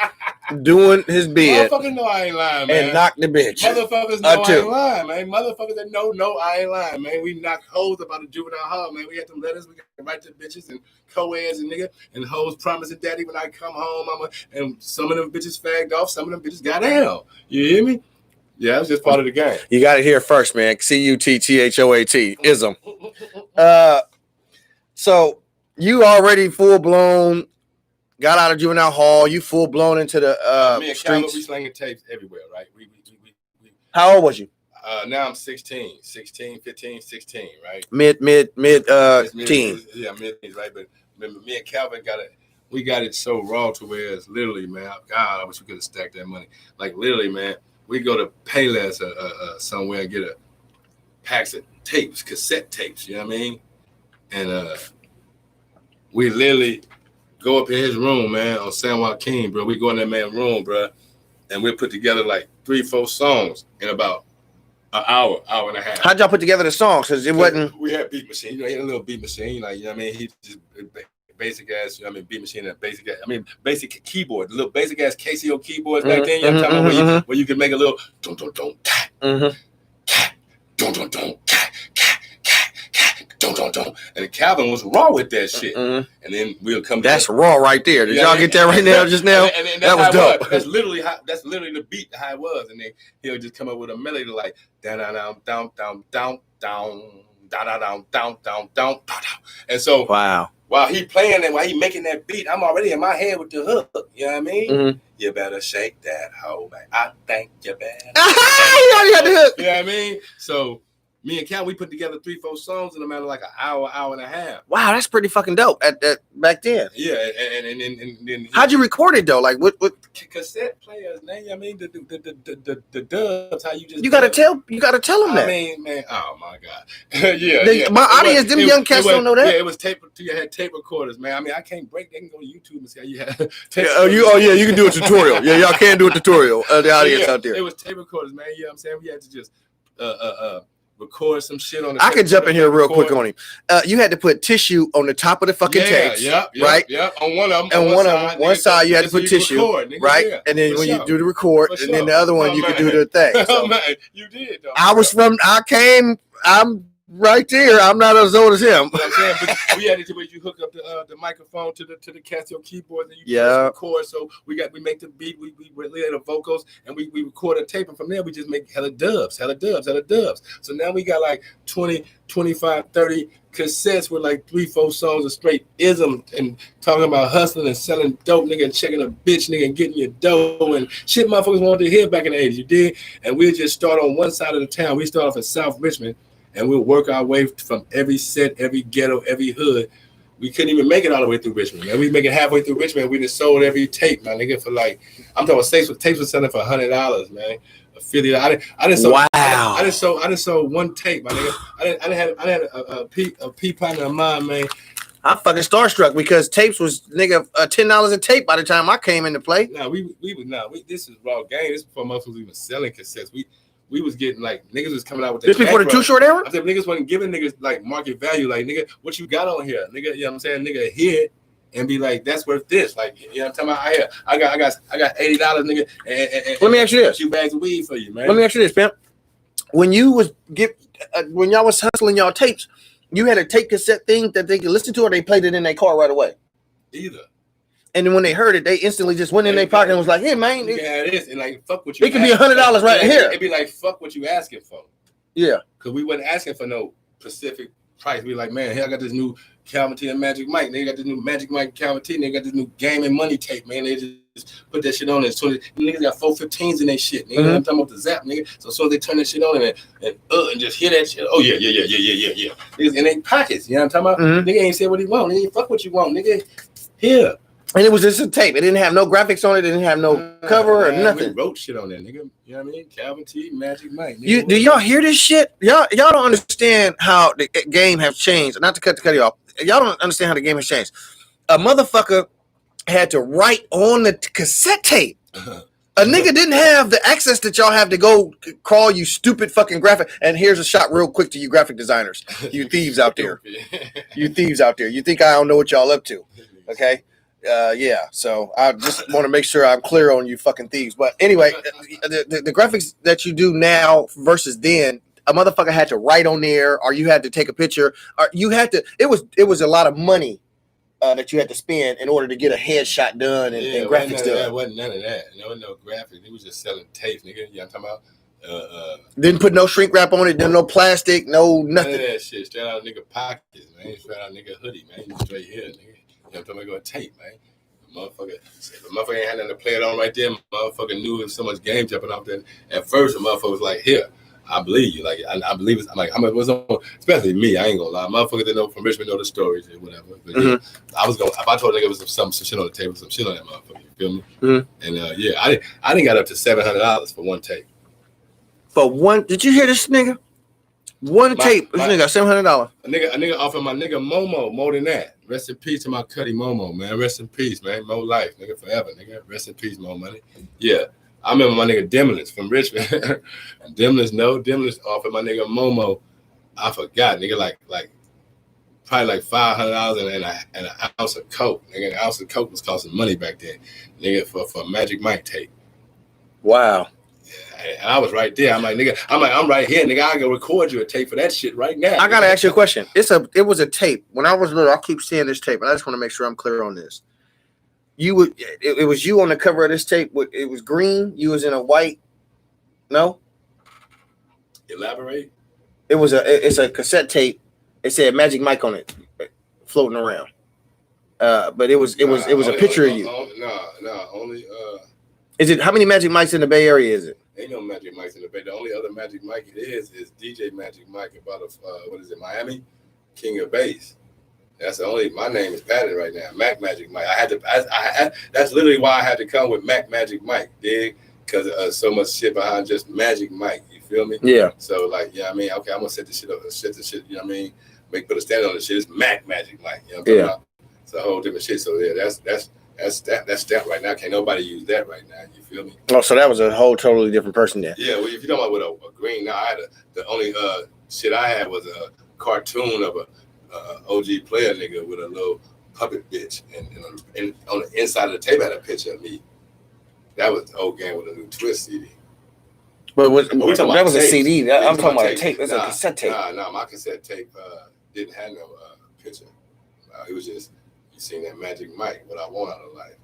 S1: doing his bid.
S2: Motherfuckers know I ain't lying, man.
S1: And knock the bitch.
S2: Motherfuckers know I ain't lying, man. Motherfuckers that know I ain't lying, man. We knock hoes about the juvenile hall, man. We had them letters. We got to write to bitches and co-eds and nigga. And hoes promising daddy when I come home, and some of them bitches fagged off. Some of them bitches got down. You hear me? Yeah, it's just part of the game.
S1: You got it here first, man. CUTTHOAT. Ism. So you already full blown got out of juvenile hall. You full blown into the
S2: me and
S1: streets.
S2: Calvin, we slinging tapes everywhere, right? We
S1: How old was you?
S2: Now I'm 15, right?
S1: Mid teen.
S2: Yeah, mid-teens, right? But remember, me and Calvin we got it so raw to where it's literally, man, God, I wish we could have stacked that money. Like literally, man. We go to Payless somewhere and get a packs of tapes, cassette tapes, you know what I mean? And we literally go up in his room, man, on San Joaquin, bro. We go in that man's room, bro, and we put together like 3-4 songs in about an hour and a half.
S1: How'd y'all put together the songs? Because it wasn't.
S2: We had beat machine, he had a little beat machine, like, you know what I mean? He just basic ass, beat machine and basic keyboard, the little basic ass KCO keyboards back then. You know what I'm talking about? Where you can make a little and Calvin was raw with that shit. And then we'll come.
S1: That's raw right there. Did y'all get that right now? Just now,
S2: and
S1: that was dope.
S2: That's literally the beat how it was, and then he'll just come up with a melody like down. And so
S1: wow.
S2: While he playing and while he making that beat, I'm already in my head with the hook. You know what I mean? Mm-hmm. You better shake that hoe, man. I think you better.
S1: You already had the hook.
S2: You know what I mean? So me and Cal, we put together 3-4 songs in a matter of like an hour and a half.
S1: Wow, that's pretty fucking dope at back then.
S2: Yeah, and then
S1: how'd you record it though? Like what
S2: cassette players, man? I mean the dubs. How you just
S1: you gotta tell them that.
S2: I mean, man, oh my God, yeah.
S1: My audience, them young cats don't know that.
S2: Yeah, it was tape. You had tape recorders, man. I mean, I can't break. They can go to YouTube and see how you had.
S1: You can do a tutorial. Yeah, y'all can do a tutorial. The audience out there.
S2: It was tape recorders, man. You know what I'm saying? We had to just record some shit on the
S1: I could jump in here real quick on him. You had to put tissue on the top of the fucking tapes. Right?
S2: Yeah, on one of them.
S1: And one side you had to put tissue. Right?
S2: Yeah,
S1: and then when you do the record, and then the other one you could do the thing.
S2: So man, you did though.
S1: I'm right there. I'm not as old as him.
S2: You know what I'm saying? But we had it to where you hook up the microphone to the Casio keyboard and you record. So we make the beat, we relay the vocals, and we record a tape, and from there we just make hella dubs. So now we got like 20, 25, 30 cassettes with like 3-4 songs of straight ism and talking about hustling and selling dope, nigga, and checking a bitch, nigga, and getting your dough and shit motherfuckers wanted to hear back in the 80s. You did? And we'll just start on one side of the town. We start off in South Richmond. And we'll work our way from every set, every ghetto, every hood. We couldn't even make it all the way through Richmond, man. We make it halfway through Richmond. We just sold every tape, man. Nigga, for like, I'm talking about tapes were selling for $100, man. Affiliate. I didn't sold. Wow. I didn't sold one tape, my nigga. I didn't have a pea partner of mine, man.
S1: I'm fucking starstruck because tapes was nigga $10 a tape by the time I came into play.
S2: This is raw game. This is before most was even selling cassettes. We was getting like niggas was coming out with
S1: this before the Too Short era.
S2: I said niggas wasn't giving niggas like market value. Like nigga, what you got on here, nigga? You know what I'm saying? Nigga, hear it and be like, that's worth this. Like you know what I'm talking about? I got $80, nigga. And
S1: let me ask you this:
S2: 2 bags of weed for you, man.
S1: Let me ask you this, pimp. when you was when y'all was hustling y'all tapes, you had a tape cassette thing that they could listen to, or they played it in their car right away.
S2: Either.
S1: And then when they heard it, they instantly just went in their pocket and was like, "Hey, man,
S2: You can have this and like fuck what you."
S1: It could be $100 right here.
S2: It'd be like fuck what you asking for.
S1: Yeah,
S2: because we wasn't asking for no specific price. We like, man, here I got this new Calvin T and Magic Mike. They got this new Magic Mike Calvin T. They got this new Game and Money tape, man. They just put that shit on. And so niggas got 415s in their shit. Nigga, I'm talking about the Zap, nigga. So as soon as they turn that shit on and just hear that shit, oh yeah. Niggas in their pockets. You know what I'm talking about? Nigga ain't say what he want. Nigga, fuck what you want, nigga. Here.
S1: And it was just a tape. It didn't have no graphics on it. It didn't have no cover or nothing.
S2: We wrote shit on there, nigga. You know what I mean? Calvin T, Magic Mike.
S1: Do y'all hear this shit? Y'all don't understand how the game have changed. Not to cut you off. Y'all don't understand how the game has changed. A motherfucker had to write on the cassette tape. A nigga didn't have the access that y'all have to go crawl you stupid fucking graphic. And here's a shot real quick to you graphic designers. You thieves out there. You thieves out there. You think I don't know what y'all up to. Okay? Yeah, so I just want to make sure I'm clear on you fucking thieves. But anyway, the graphics that you do now versus then, a motherfucker had to write on there, or you had to take a picture, or you had to. It was a lot of money that you had to spend in order to get a headshot done and graphics done.
S2: There wasn't none of that. There was no graphics. It was just selling tapes, nigga. You know what I'm talking about?
S1: Didn't put no shrink wrap on it. Didn't no plastic. No nothing.
S2: None of that shit. Straight out of nigga pockets, man. Straight out of nigga hoodie, man. Straight here, nigga. You know what I'm talking about? Tape, man. Motherfucker ain't had nothing to play it on right there. Motherfucker knew so much game jumping off there. At first, the motherfucker was like, here, I believe you. Like, I believe it's, I'm like, how much was on? Especially me, I ain't gonna lie. Motherfuckers that know from Richmond know the stories and whatever. But yeah, I was gonna, if I told a nigga it was some shit on the table, some shit on that motherfucker, you feel me? And yeah, I didn't got up to $700 for one tape.
S1: For one, did you hear this nigga? One tape, this nigga got $700.
S2: A nigga offered my nigga Momo more than that. Rest in peace to my Cuddy Momo, man. Rest in peace, man. Mo life, nigga, forever, nigga. Rest in peace, Mo money. Yeah, I remember my nigga Demlins from Richmond. And Demlins offered my nigga Momo. I forgot, nigga, like probably like $500 and an ounce of coke. Nigga, an ounce of coke was costing money back then, nigga, for Magic Mike tape.
S1: Wow.
S2: And I was right there. I'm like, nigga, I'm right here, nigga. I can record you a tape for that shit right now.
S1: I gotta ask you a question. It was a tape. When I was little, I keep seeing this tape, and I just want to make sure I'm clear on this. It was you on the cover of this tape. It was green. You was in a white. No.
S2: Elaborate.
S1: It's a cassette tape. It said Magic Mike on it, floating around. But it was a picture of you.
S2: No, only.
S1: Is it how many Magic Mikes in the Bay Area is it?
S2: Ain't no Magic Mikes in the Bay. The only other Magic Mike it is DJ Magic Mike about what is it, Miami? King of Bass. That's the only. My name is padded right now. Mac Magic Mike. That's literally why I had to come with Mac Magic Mike, dig? Because so much shit behind just Magic Mike. You feel me? Yeah. So like, yeah, I mean, okay, I'm gonna set the shit up, set the shit. You know what I mean? Put a stand on the shit. It's Mac Magic Mike. You know what I'm talking about? It's a whole different shit. So yeah, that's that right now. Can't nobody use that right now. You feel me? Oh, so that was a whole totally different person there. Yeah, well, if you're talking about with a green, now I had the only shit I had was a cartoon of a OG player nigga with a little puppet bitch, and on the inside of the table had a picture of me. That was the old game with a new twist CD. But that was a CD. I'm talking about a tape. It's a cassette tape. Nah, my cassette tape didn't have no picture. It was just. Seen that Magic Mike, what I want out of life.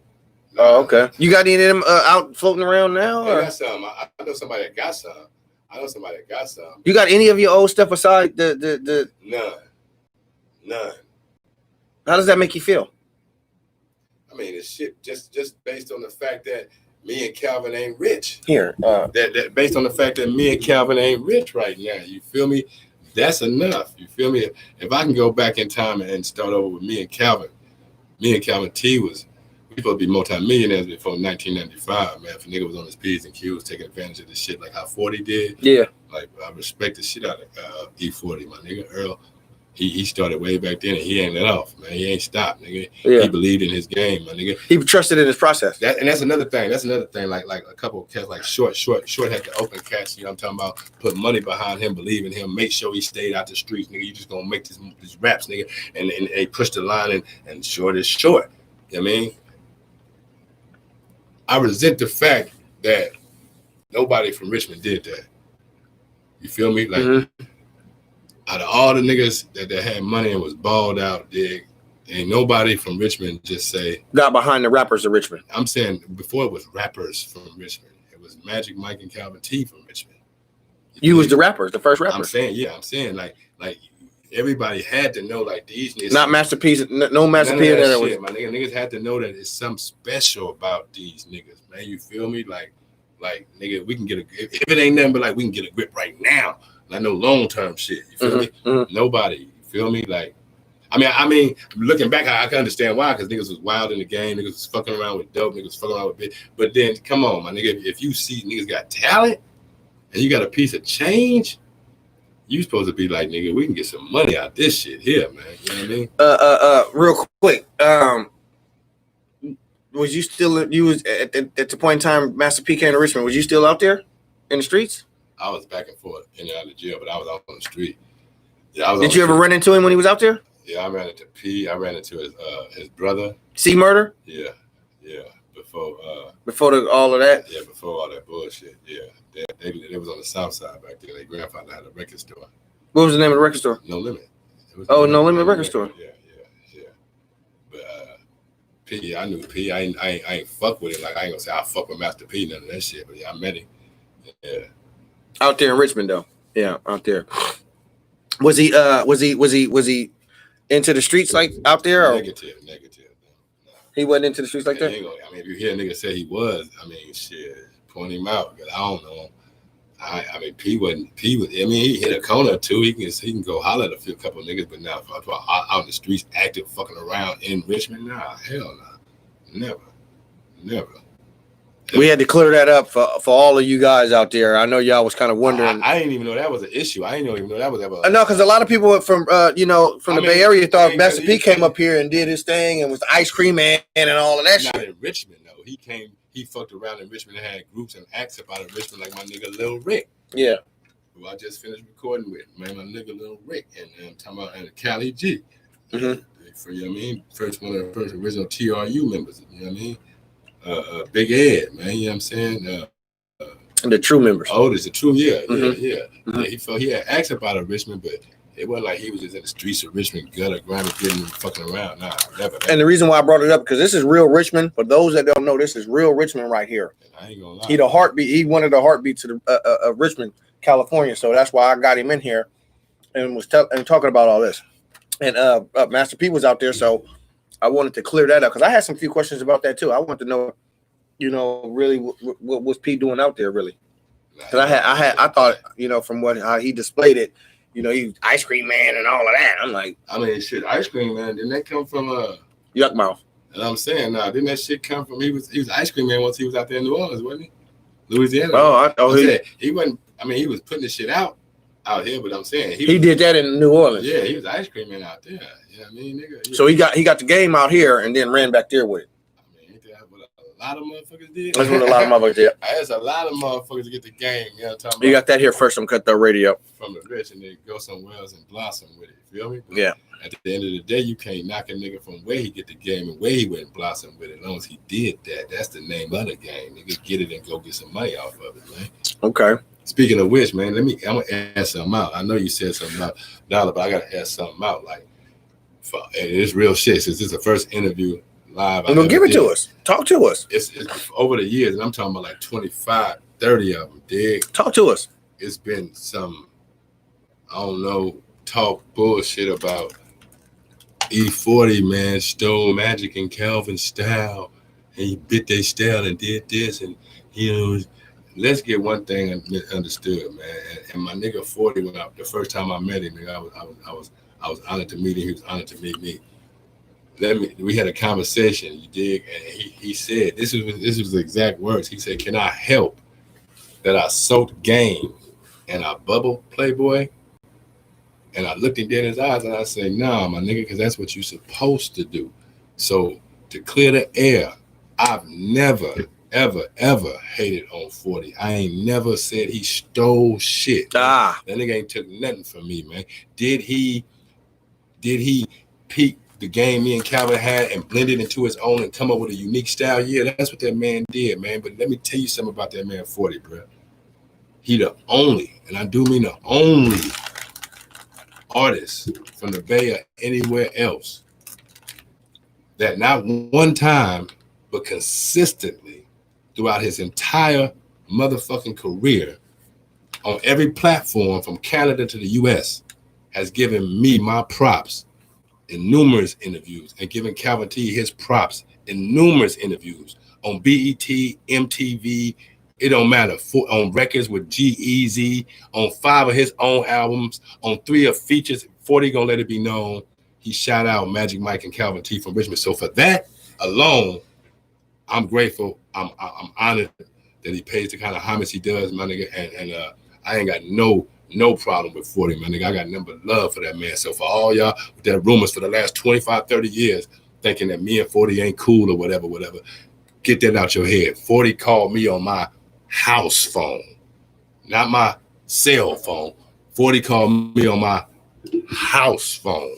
S2: Oh, okay. You got any of them out floating around now? I got some. I know somebody that got some. You got any of your old stuff aside the None. How does that make you feel? I mean, it's shit just based on the fact that me and Calvin ain't rich. Here. That based on the fact that me and Calvin ain't rich right now. You feel me? That's enough. You feel me? If I can go back in time and start over with me and Calvin T we supposed to be multi-millionaires before 1995, man. If a nigga was on his P's and Q's taking advantage of this shit like how 40 did. Yeah. Like, I respect the shit out of E40, my nigga. Earl, he started way back then and he ain't let off, man. He ain't stopped, nigga. Yeah. He believed in his game, my nigga. He trusted in his process. That's another thing. Like a couple of cats, like Short had the open cats, you know what I'm talking about? Put money behind him, believe in him, make sure he stayed out the streets, nigga. You just gonna make these raps, nigga. And they push the line and Short is short. You know what I mean? I resent the fact that nobody from Richmond did that. You feel me? Like out of all the niggas that had money and was balled out, dig, ain't nobody from Richmond just say
S1: got behind the rappers of Richmond.
S2: I'm saying before it was rappers from Richmond. It was Magic Mike and Calvin T from Richmond.
S1: You was the rappers, the first rapper.
S2: I'm saying like everybody had to know like these niggas.
S1: Not Master P's, no Master P.
S2: That shit, my niggas had to know that it's something special about these niggas, man. You feel me? Like nigga, we can get if it ain't nothing but like we can get a grip right now. Like no long term shit. You feel me? Nobody. You feel me? Like I mean, looking back, I can understand why, because niggas was wild in the game, niggas was fucking around with dope, niggas was fucking around with bitch. But then, come on, my nigga, if you see niggas got talent and you got a piece of change, you supposed to be like, nigga, we can get some money out this shit here, man. You know what I mean?
S1: Real quick, was you still? You was at the point in time Master P came to Richmond. Was you still out there in the streets?
S2: I was back and forth in and out of jail, but I was out on the street. Yeah,
S1: Did you ever run into him when he was out there?
S2: Yeah, I ran into P. I ran into his brother.
S1: C Murder?
S2: Yeah. Before
S1: all of that?
S2: Yeah, before all that bullshit. Yeah. They was on the south side back there. Their grandfather had a record store.
S1: What was the name of the record store?
S2: No Limit.
S1: No Limit record store.
S2: Yeah. But P, I knew P. I ain't fuck with him. Like I ain't gonna say I fuck with Master P, none of that shit. But yeah, I met him. Yeah. Out
S1: there in Richmond though. Yeah, out there. Was he into the streets like out there? Or?
S2: Negative. No.
S1: He wasn't into the streets like that?
S2: I mean, if you hear a nigga say he was, I mean, shit, point him out. Cause I don't know. I mean, P was. I mean, he hit a corner or two. He can go holler at a few couple of niggas, but now out in the streets, active, fucking around in Richmond, nah, hell nah, never.
S1: We had to clear that up for all of you guys out there. I know y'all was kind of wondering.
S2: I didn't even know that was an issue. I didn't even know that was ever.
S1: No, because a lot of people from the Bay Area thought Master P came up here and did his thing and was the ice cream man and all of that shit.
S2: Not in Richmond though. He fucked around in Richmond and had groups and acts up out of Richmond like my nigga Lil Rick.
S1: Yeah.
S2: Who I just finished recording with, man, my nigga Lil Rick and I'm talking about and Cali G.
S1: Mm-hmm.
S2: For you know what I mean? One of the first original TRU members. You know what I mean? Big Ed, man, you know what I'm saying?
S1: And the true members.
S2: Otis, the true, yeah.
S1: Mm-hmm.
S2: Yeah, he had acts about of Richmond, but it wasn't like he was just in the streets of Richmond, gutter, grinding, getting fucking around. Nah, never.
S1: And the reason why I brought it up, because this is real Richmond. For those that don't know, this is real Richmond right here.
S2: And I ain't gonna lie.
S1: He the heartbeat. He wanted the heartbeat to the Richmond, California. So that's why I got him in here and was talking about all this. And Master P was out there, so I wanted to clear that up because I had some few questions about that too. I want to know, really what was P doing out there, really? Because I thought, from how he displayed it, he was ice cream man and all of that. I'm like,
S2: I mean, shit, ice cream man. Didn't that come from
S1: Yuck Mouth?
S2: And I'm saying, didn't that shit come from? He was ice cream man once he was out there in New Orleans, wasn't he? Louisiana. He wasn't. I mean, he was putting the shit out here, but I'm saying
S1: he did that in New Orleans.
S2: Yeah, he was ice cream man out there. You know what I mean, nigga? Yeah.
S1: So he got the game out here and then ran back there with it.
S2: I mean, ain't that what a lot of motherfuckers did?
S1: That's what a lot of motherfuckers did.
S2: That's a lot of motherfuckers to get the game. You know what I'm talking about?
S1: You got that here first on Cut the Radio.
S2: From the rich and then go somewhere else and blossom with it. You feel me? But
S1: yeah.
S2: At the end of the day, you can't knock a nigga from where he get the game and where he went and blossom with it. As long as he did that, that's the name of the game. Nigga, get it and go get some money off of it, man.
S1: Okay.
S2: Speaking of which, man, I'm gonna add something out. I know you said something about Dollar, but I gotta add something out. Like, and it's real shit. Since this is the first interview live,
S1: give it to us. Talk to us.
S2: It's over the years, and I'm talking about like 25, 30 of them. Dig.
S1: Talk to us.
S2: It's been some, I don't know, talk bullshit about E40, man, stole Magic and Calvin style, and he bit their style and did this, and let's get one thing understood, man. And my nigga 40, when the first time I met him, I was honored to meet him. He was honored to meet me. We had a conversation, you dig, and he said this was the exact words. He said, "Can I help that I soaked game and I bubble Playboy?" And I looked him dead in his eyes and I said, "Nah, my nigga, because that's what you're supposed to do." So to clear the air, I've never, ever hated on 40. I ain't never said he stole shit. That nigga ain't took nothing from me, man. Did he peek the game me and Calvin had and blend it into his own and come up with a unique style? Yeah, that's what that man did, man. But let me tell you something about that man 40, bro. he the only, and I do mean the only artist from the Bay or anywhere else that not one time, but consistently throughout his entire motherfucking career on every platform from Canada to the US has given me my props in numerous interviews and given Calvin T his props in numerous interviews on BET, MTV, it don't matter, on records with G-Eazy, on 5 of his own albums, on 3 of features, 40 Gonna Let It Be Known. He shout out Magic Mike and Calvin T from Richmond. So for that alone, I'm grateful. I'm honored that he pays the kind of homage he does, my nigga. And I ain't got no problem with 40, my nigga. I got nothing but love for that man. So for all y'all with that rumors for the last 25, 30 years, thinking that me and 40 ain't cool or whatever, get that out your head. 40 called me on my house phone, not my cell phone. 40 called me on my house phone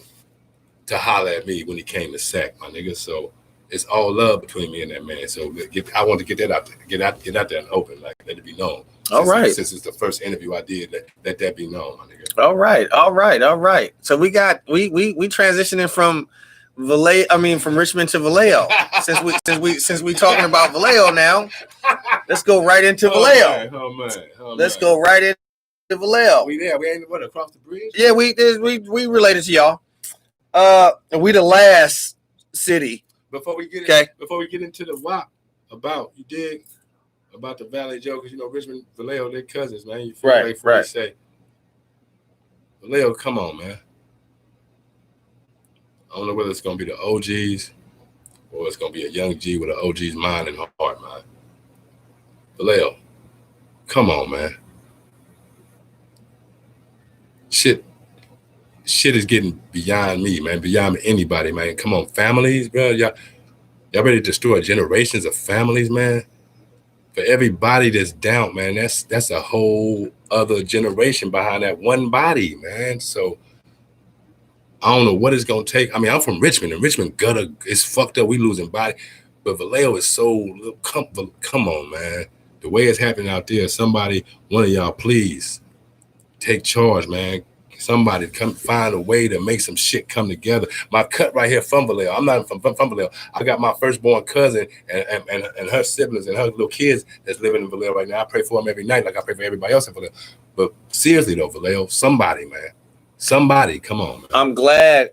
S2: to holler at me when he came to Sac, my nigga. So it's all love between me and that man. So I want to get that out there, get out there and open, like let it be known.
S1: All right.
S2: Since it's the first interview I did, let that be known, my nigga.
S1: All right. So we transitioning from from Richmond to Vallejo. since we talking about Vallejo now, let's go right into Vallejo.
S2: Oh man.
S1: Let's go right into Vallejo.
S2: We there. We ain't across the bridge.
S1: Yeah, we related to y'all. We the last city.
S2: Before we get into the WAP about the Valley Joe, because Richmond, Vallejo, they're cousins, man. You feel like right. Say, Vallejo, come on, man. I don't know whether it's gonna be the OGs or it's gonna be a young G with an OG's mind and heart, man. Vallejo, come on, man. Shit is getting beyond me, man. Beyond anybody, man. Come on, families, bro. Y'all ready to destroy generations of families, man. For everybody that's down, man, that's a whole other generation behind that one body, man. So I don't know what it's gonna take. I mean, I'm from Richmond, and Richmond gutter is fucked up. We losing body, but Vallejo is so come on, man. The way it's happening out there, one of y'all, please take charge, man. Somebody come find a way to make some shit come together. My cut right here from Vallejo. I'm not from Vallejo. I got my firstborn cousin and her siblings and her little kids that's living in Vallejo right now. I pray for them every night like I pray for everybody else in Vallejo. But seriously though, Vallejo, somebody, man. Somebody, come on, man. I'm glad.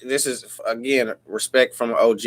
S1: This is, again, respect from an OG.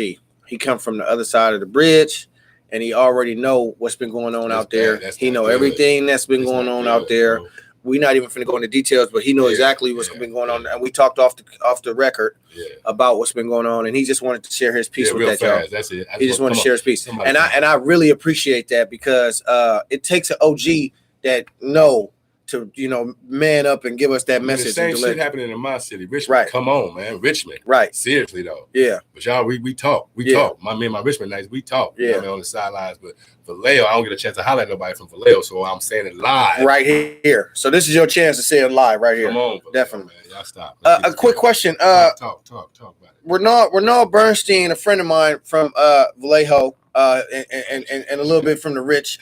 S1: He come from the other side of the bridge, and he already know what's been going on out there. He know everything that's been going on out there. Bro. We're not even finna go into details, but he knows exactly what's been going on. And we talked off the record about what's been going on, and he just wanted to share his piece with that, y'all.
S2: That's it.
S1: He just wanted to share his piece, and I really appreciate that because it takes an OG that know to man up and give us that message.
S2: The same shit happening in my city, Richmond.
S1: Right.
S2: Come on, man, Richmond.
S1: Right.
S2: Seriously though.
S1: Yeah.
S2: But y'all, we talk. We talk. Me and my Richmond nights, we talk.
S1: Yeah.
S2: On the sidelines, but Vallejo, I don't get a chance to holler at nobody from Vallejo, so I'm saying it live
S1: right here. So this is your chance to say it live right here.
S2: Come on, Vallejo,
S1: definitely.
S2: Man. Y'all stop.
S1: A quick question.
S2: Talk about it.
S1: Renaud Bernstein, a friend of mine from Vallejo. And a little bit from the Rich.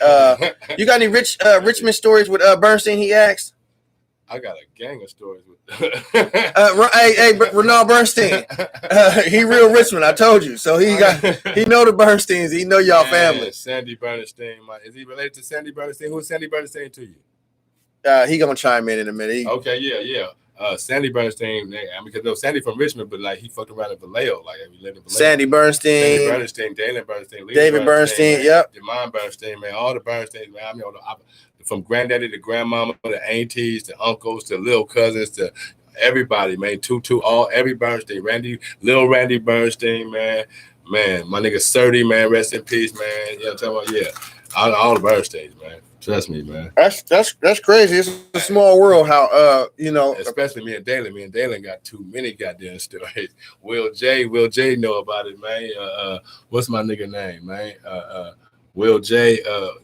S1: You got any Richmond stories with Bernstein? He asked.
S2: I got a gang of stories with.
S1: Hey, Renaud Bernstein. He real Richmond. I told you. So he know the Bernsteins. He know y'all family.
S2: Sandy Bernstein. Is he related to Sandy Bernstein? Who's Sandy Bernstein to you?
S1: He gonna chime in a minute.
S2: Okay, yeah. Sandy Bernstein, because Sandy from Richmond, but like he fucked around in Vallejo, like we lived in Vallejo.
S1: Sandy Bernstein,
S2: Dalen Bernstein,
S1: David Bernstein, yep.
S2: Demond Bernstein, man, all the Bernsteins, man. I mean, from granddaddy to grandmama, to aunties, to uncles, to little cousins, to everybody, man. Every Bernstein, Lil Randy Bernstein, man, my nigga Surdy, man, rest in peace, man. All the Bernsteins, man. Trust me, man.
S1: That's crazy. It's a small world. How
S2: especially me and Dalen. Me and Dalen got too many goddamn stories. Will J know about it, man. What's my nigga name, man? Will J.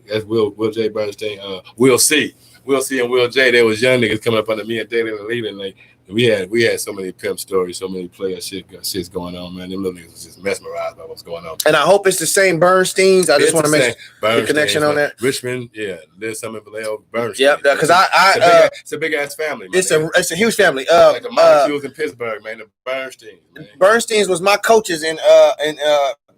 S2: That's Will J Bernstein. Will C. Will C and Will J, they was young niggas coming up under me and Daily and leaving. Like we had so many pimp stories, so many player shit's going on, man. Them little niggas was just mesmerized by what's going on.
S1: And I hope it's the same Bernsteins. I just want to make the connection on that.
S2: Richmond, yeah, Liz Summit, Vallejo, Bernstein.
S1: Yep, because
S2: it's a big ass family. Man.
S1: It's a huge family.
S2: Like the Molecules in Pittsburgh, man. The Bernstein. Man.
S1: Bernsteins was my coaches in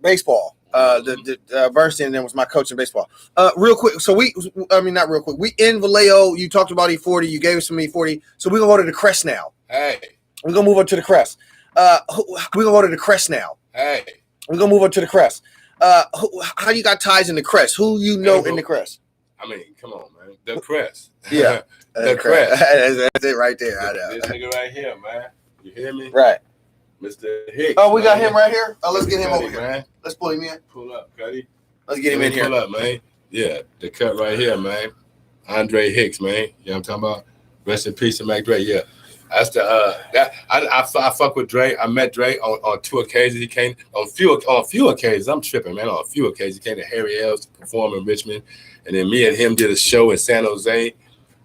S1: baseball. The Bernstein then was my coach in baseball. Real quick, so not real quick. We in Vallejo. You talked about E40. You gave us some E40. So we're gonna go to the Crest now.
S2: Hey,
S1: we're gonna move up to the Crest. We're gonna go to the Crest now.
S2: Hey,
S1: we're gonna move up to the Crest. How you got ties in the Crest? Who you know in the Crest?
S2: I mean, come on, man. The Crest.
S1: Yeah,
S2: the Crest.
S1: That's it right there.
S2: This nigga right here, man. You hear me?
S1: Right.
S2: Mr. Hicks.
S1: Oh, we got him right here. Oh, let's get him over here.
S2: Man.
S1: Let's pull him in.
S2: Pull up, Cuddy.
S1: Let's get him in here.
S2: Pull up, man. Yeah, the cut right here, man. Andre Hicks, man. You know what I'm talking about? Rest in peace to Mac Dre. Yeah, that's the I fuck with Dre. I met Dre on 2 occasions. He came on a few occasions. I'm tripping, man. On a few occasions, he came to Harry L's to perform in Richmond, and then me and him did a show in San Jose.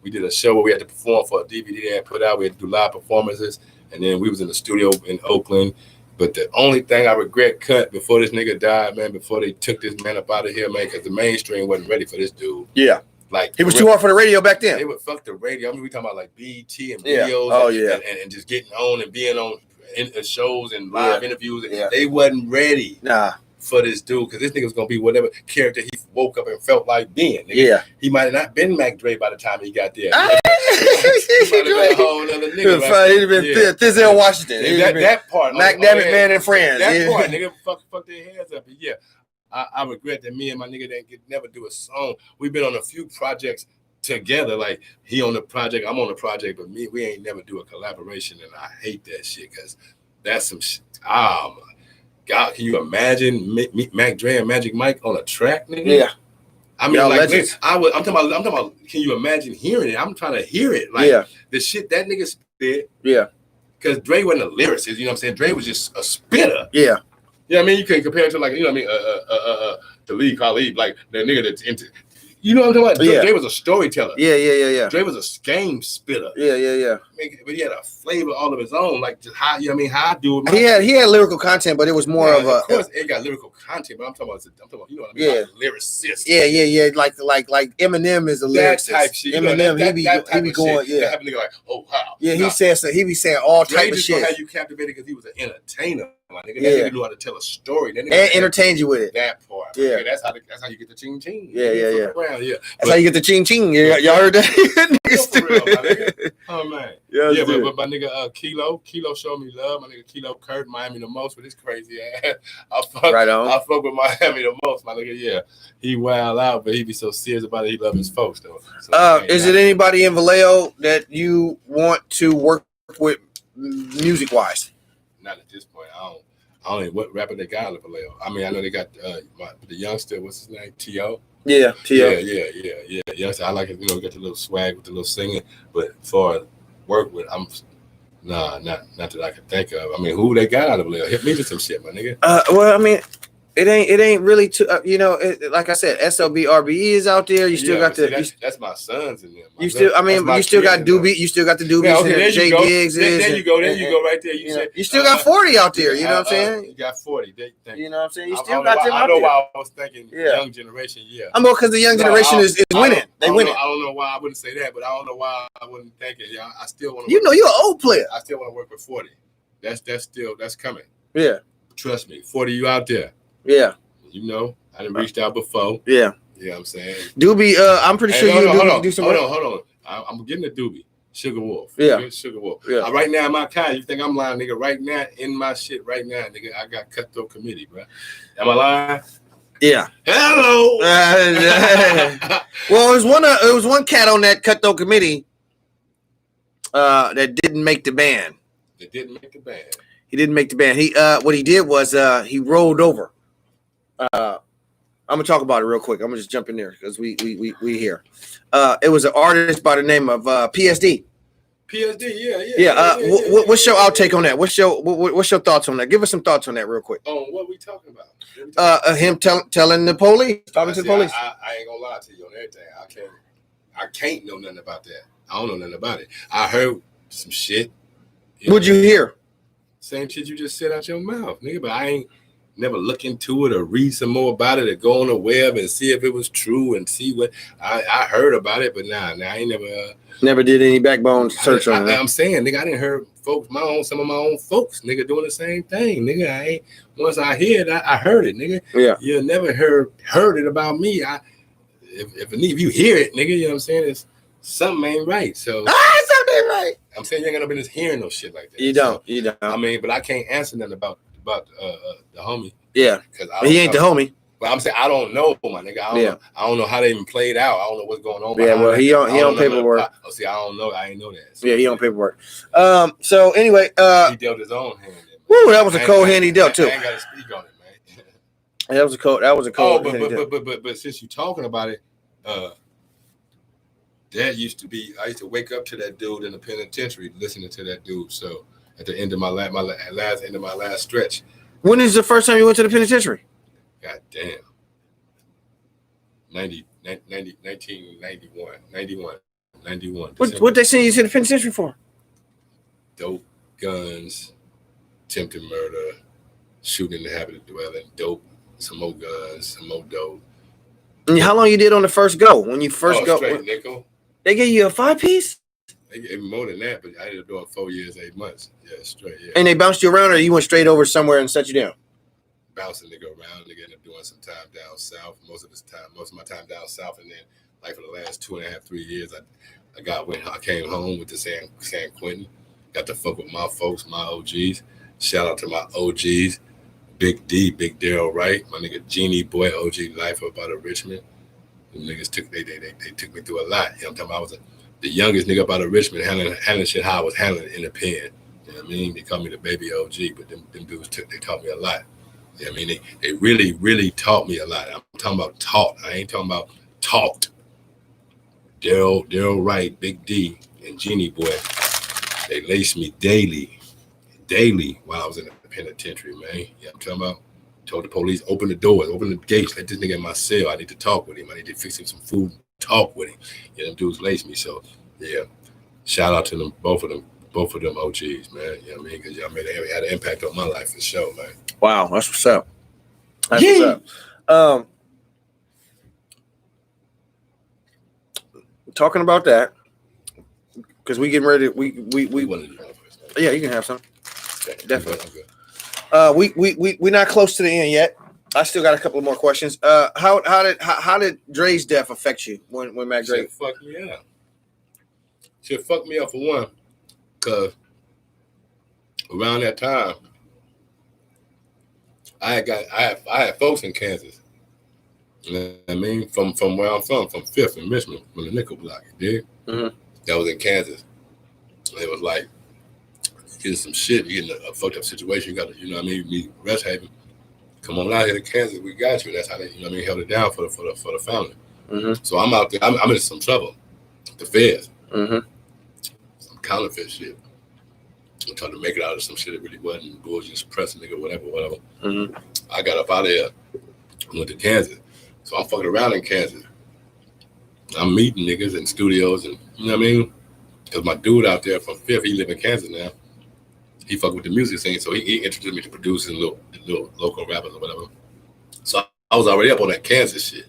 S2: We did a show where we had to perform for a DVD they had put out. We had to do live performances. And then we was in the studio in Oakland. But the only thing I regret cut before this nigga died, man, before they took this man up out of here, man, because the mainstream wasn't ready for this dude.
S1: Yeah.
S2: Like
S1: he was too hard for the radio back then.
S2: They would fuck the radio. I mean, we talking about like BET and
S1: videos
S2: and just getting on and being on shows and live interviews.
S1: Yeah.
S2: They wasn't ready.
S1: Nah.
S2: For this dude, because this nigga was gonna be whatever character he woke up and felt like being. Nigga.
S1: Yeah,
S2: he might have not been Mac Dre by the time he got there.
S1: He might have been a whole other nigga. He'd have been Denzel Washington.
S2: That part,
S1: Mac Dammit, Man and Friends.
S2: That part, nigga, fuck their heads up. But yeah, I regret that me and my nigga didn't never do a song. We've been on a few projects together. Like he on the project, I'm on the project, but we ain't never do a collaboration, and I hate that shit because that's some shit. God, can you imagine Mac Dre and Magic Mike on a track, nigga?
S1: Yeah.
S2: I mean, like, I'm talking about. Can you imagine hearing it? I'm trying to hear it. Like the shit that nigga spit.
S1: Yeah.
S2: Because Dre wasn't a lyricist. You know what I'm saying? Dre was just a spitter.
S1: Yeah.
S2: You know what I mean? You can compare it to like, you know what I mean? Talib Kweli, like the nigga that's into. You know what I'm talking about? Dre was a storyteller.
S1: Yeah.
S2: Dre was a game spitter.
S1: Yeah.
S2: But he had a flavor all of his own, like just how, you know what I mean? How I do it.
S1: He had lyrical content, but it was more of a.
S2: Of course, it got lyrical content, but I'm talking about, you know what I mean?
S1: Yeah.
S2: Like lyricist.
S1: Yeah. Like Eminem is a lyricist.
S2: That type shit.
S1: Eminem, he be going,
S2: shit. That nigga like, oh wow.
S1: Yeah, he be saying all type of shit.
S2: Had you captivated because he was an entertainer. My nigga, that nigga knew how to tell a story.
S1: And entertain you with it.
S2: That part.
S1: Yeah.
S2: Okay, that's how you get the ching ching.
S1: Yeah.
S2: That's
S1: how you get the ching ching. Y'all heard that?
S2: Nigga. Oh man.
S1: Yeah,
S2: but my nigga Kilo showed me love. My nigga Kilo Kurt Miami the most with his crazy ass. I fuck with Miami the most, my nigga. Yeah. He wild out, but he be so serious about it. He love his folks though. So,
S1: is it anybody in Vallejo that you want to work with music wise?
S2: Not at this point. I don't know what rapper they got in Vallejo. I mean, I know they got the youngster. What's his name? T.O.
S1: Yeah, T.O.
S2: Yeah. Youngster, I like it. You know, get the little swag with the little singing. But for work with, not that I can think of. I mean, who they got out of Vallejo? Hit me with some shit, my nigga.
S1: Well, I mean, it ain't really too. Like I said, SLBRBE is out there. You still got
S2: that's my sons in there.
S1: You still got Doobie. You still got the Doobies.
S2: Yeah, okay,
S1: Jay Diggs.
S2: There you go right there.
S1: You still got 40 out there. You know what I'm saying?
S2: You got 40.
S1: You know what I'm saying? You still got them out there.
S2: I know why I was thinking young generation. Yeah.
S1: I'm more because the young generation is winning. They winning.
S2: I don't know why I wouldn't say that, but I don't know why I wouldn't think it. Yeah, I still want to.
S1: You know, you're an old player.
S2: I still want to work with 40. That's coming.
S1: Yeah.
S2: Trust me, 40 you out there.
S1: Yeah.
S2: You know, I done reached out before.
S1: Yeah.
S2: You know what I'm saying?
S1: Doobie, I'm pretty sure you do some work.
S2: Hold on. I'm getting a Doobie. Sugar Wolf.
S1: Yeah.
S2: Sugar Wolf.
S1: Yeah.
S2: Right now in my car, you think I'm lying, nigga. Right now, in my shit right now, nigga, I got Cutthroat Committee, bro. Am I lying?
S1: Yeah.
S2: Hello.
S1: Well, it was one cat on that Cutthroat Committee that didn't make the band.
S2: He didn't make the band.
S1: He what he did was he rolled over. I'm gonna talk about it real quick. I'm gonna just jump in there because we here. It was an artist by the name of PSD.
S2: PSD,
S1: yeah. What's your outtake on that? What's your thoughts on that? Give us some thoughts on that real quick.
S2: On what we talking about?
S1: Him telling the police, talking to the police.
S2: I ain't gonna lie to you on everything. I can't know nothing about that. I don't know nothing about it. I heard some shit.
S1: What'd you hear?
S2: Same shit you just said out your mouth, nigga. But I ain't never look into it or read some more about it or go on the web and see if it was true and see what I heard about it. But nah, I ain't never.
S1: Never did any backbone search on it.
S2: I'm saying, nigga, I didn't hear folks, some of my own folks, nigga, doing the same thing, nigga. Once I hear it, I heard it, nigga.
S1: Yeah.
S2: You never heard it about me. If you hear it, nigga, you know what I'm saying? It's something ain't right. So
S1: something ain't right.
S2: I'm saying you ain't gonna be just hearing no shit like that.
S1: You don't.
S2: I mean, but I can't answer nothing about the homie.
S1: Yeah.
S2: Because
S1: he ain't the homie.
S2: But I'm saying I don't know, my nigga. I don't know how they even played out. I don't know what's going on.
S1: Yeah, well, he on paperwork.
S2: See, I don't know. I ain't know that. So,
S1: yeah, he on paperwork. So anyway,
S2: he dealt his own hand.
S1: Woo, that was a cold hand he dealt too.
S2: I ain't got to speak on it, man.
S1: That was a cold.
S2: But since you're talking about it, that used to be. I used to wake up to that dude in the penitentiary, listening to that dude. So at the end of my last stretch. When
S1: is the first time you went to the penitentiary?
S2: God damn. 1991.
S1: What they send you to the penitentiary for?
S2: Dope, guns, attempted murder, shooting in the habit of dwelling, dope, some more guns, some more dope.
S1: And how long you did on the first go? When you first go?
S2: Straight nickel.
S1: They gave you a 5-piece?
S2: They gave me more than that, but I ended up doing 4 years, 8 months. Yeah, straight, yeah.
S1: And they bounced you around or you went straight over somewhere and set you down?
S2: Bouncing nigga around, nigga ended up doing some time down south. Most of my time down south, and then like for the last 2.5, 3 years, I came home with the San Quentin. Got to fuck with my folks, my OGs. Shout out to my OGs, Big D, Big Daryl Wright, my nigga Genie Boy, OG Life up out of Richmond. Them niggas took me through a lot. You know what I'm talking about? I was the youngest nigga up out of Richmond, handling shit how I was handling it in the pen. You know what I mean? They called me the baby OG, but them dudes they taught me a lot. You know what I mean? They really, really taught me a lot. I'm talking about taught. I ain't talking about taught. Daryl Wright, Big D, and Genie Boy, they laced me daily while I was in the penitentiary, man. You know what I'm talking about? Told the police, open the doors, open the gates, let this nigga in my cell. I need to talk with him. I need to fix him some food, talk with him. Yeah, them dudes laced me. So, yeah, shout out to them, both of them OGs, man. You know what I mean? Because y'all had an impact on my life for sure, man.
S1: Wow, that's what's up. What's up. Talking about that, because we getting ready. We yeah, you can have some. Okay, definitely. We're not close to the end yet. I still got a couple of more questions. How did Dre's death affect you when Mac Dre?
S2: Shit fucked me up. Shit fucked me up for one, because around that time, I had folks in Kansas. You know what I mean? From where I'm from 5th in Richmond, from the Nickel Block, you dig?
S1: Mm-hmm.
S2: That was in Kansas. And it was like, getting some shit, you get in a fucked up situation, you got to, you know what I mean, meet Rest Haven. Come on out here to Kansas, we got you. That's how they, you know what I mean, held it down for the family.
S1: Mm-hmm.
S2: So I'm out there, I'm in some trouble. The feds.
S1: Mm-hmm.
S2: Some counterfeit shit. I'm trying to make it out of some shit that really wasn't, bullshit, suppressing nigga, whatever.
S1: Mm-hmm.
S2: I got up out of there, went to Kansas. So I'm fucking around in Kansas. I'm meeting niggas in studios and, you know what I mean? Because my dude out there from 5th, he live in Kansas now. He fuck with the music scene, so he introduced me to producing little local rappers or whatever. So I was already up on that Kansas shit.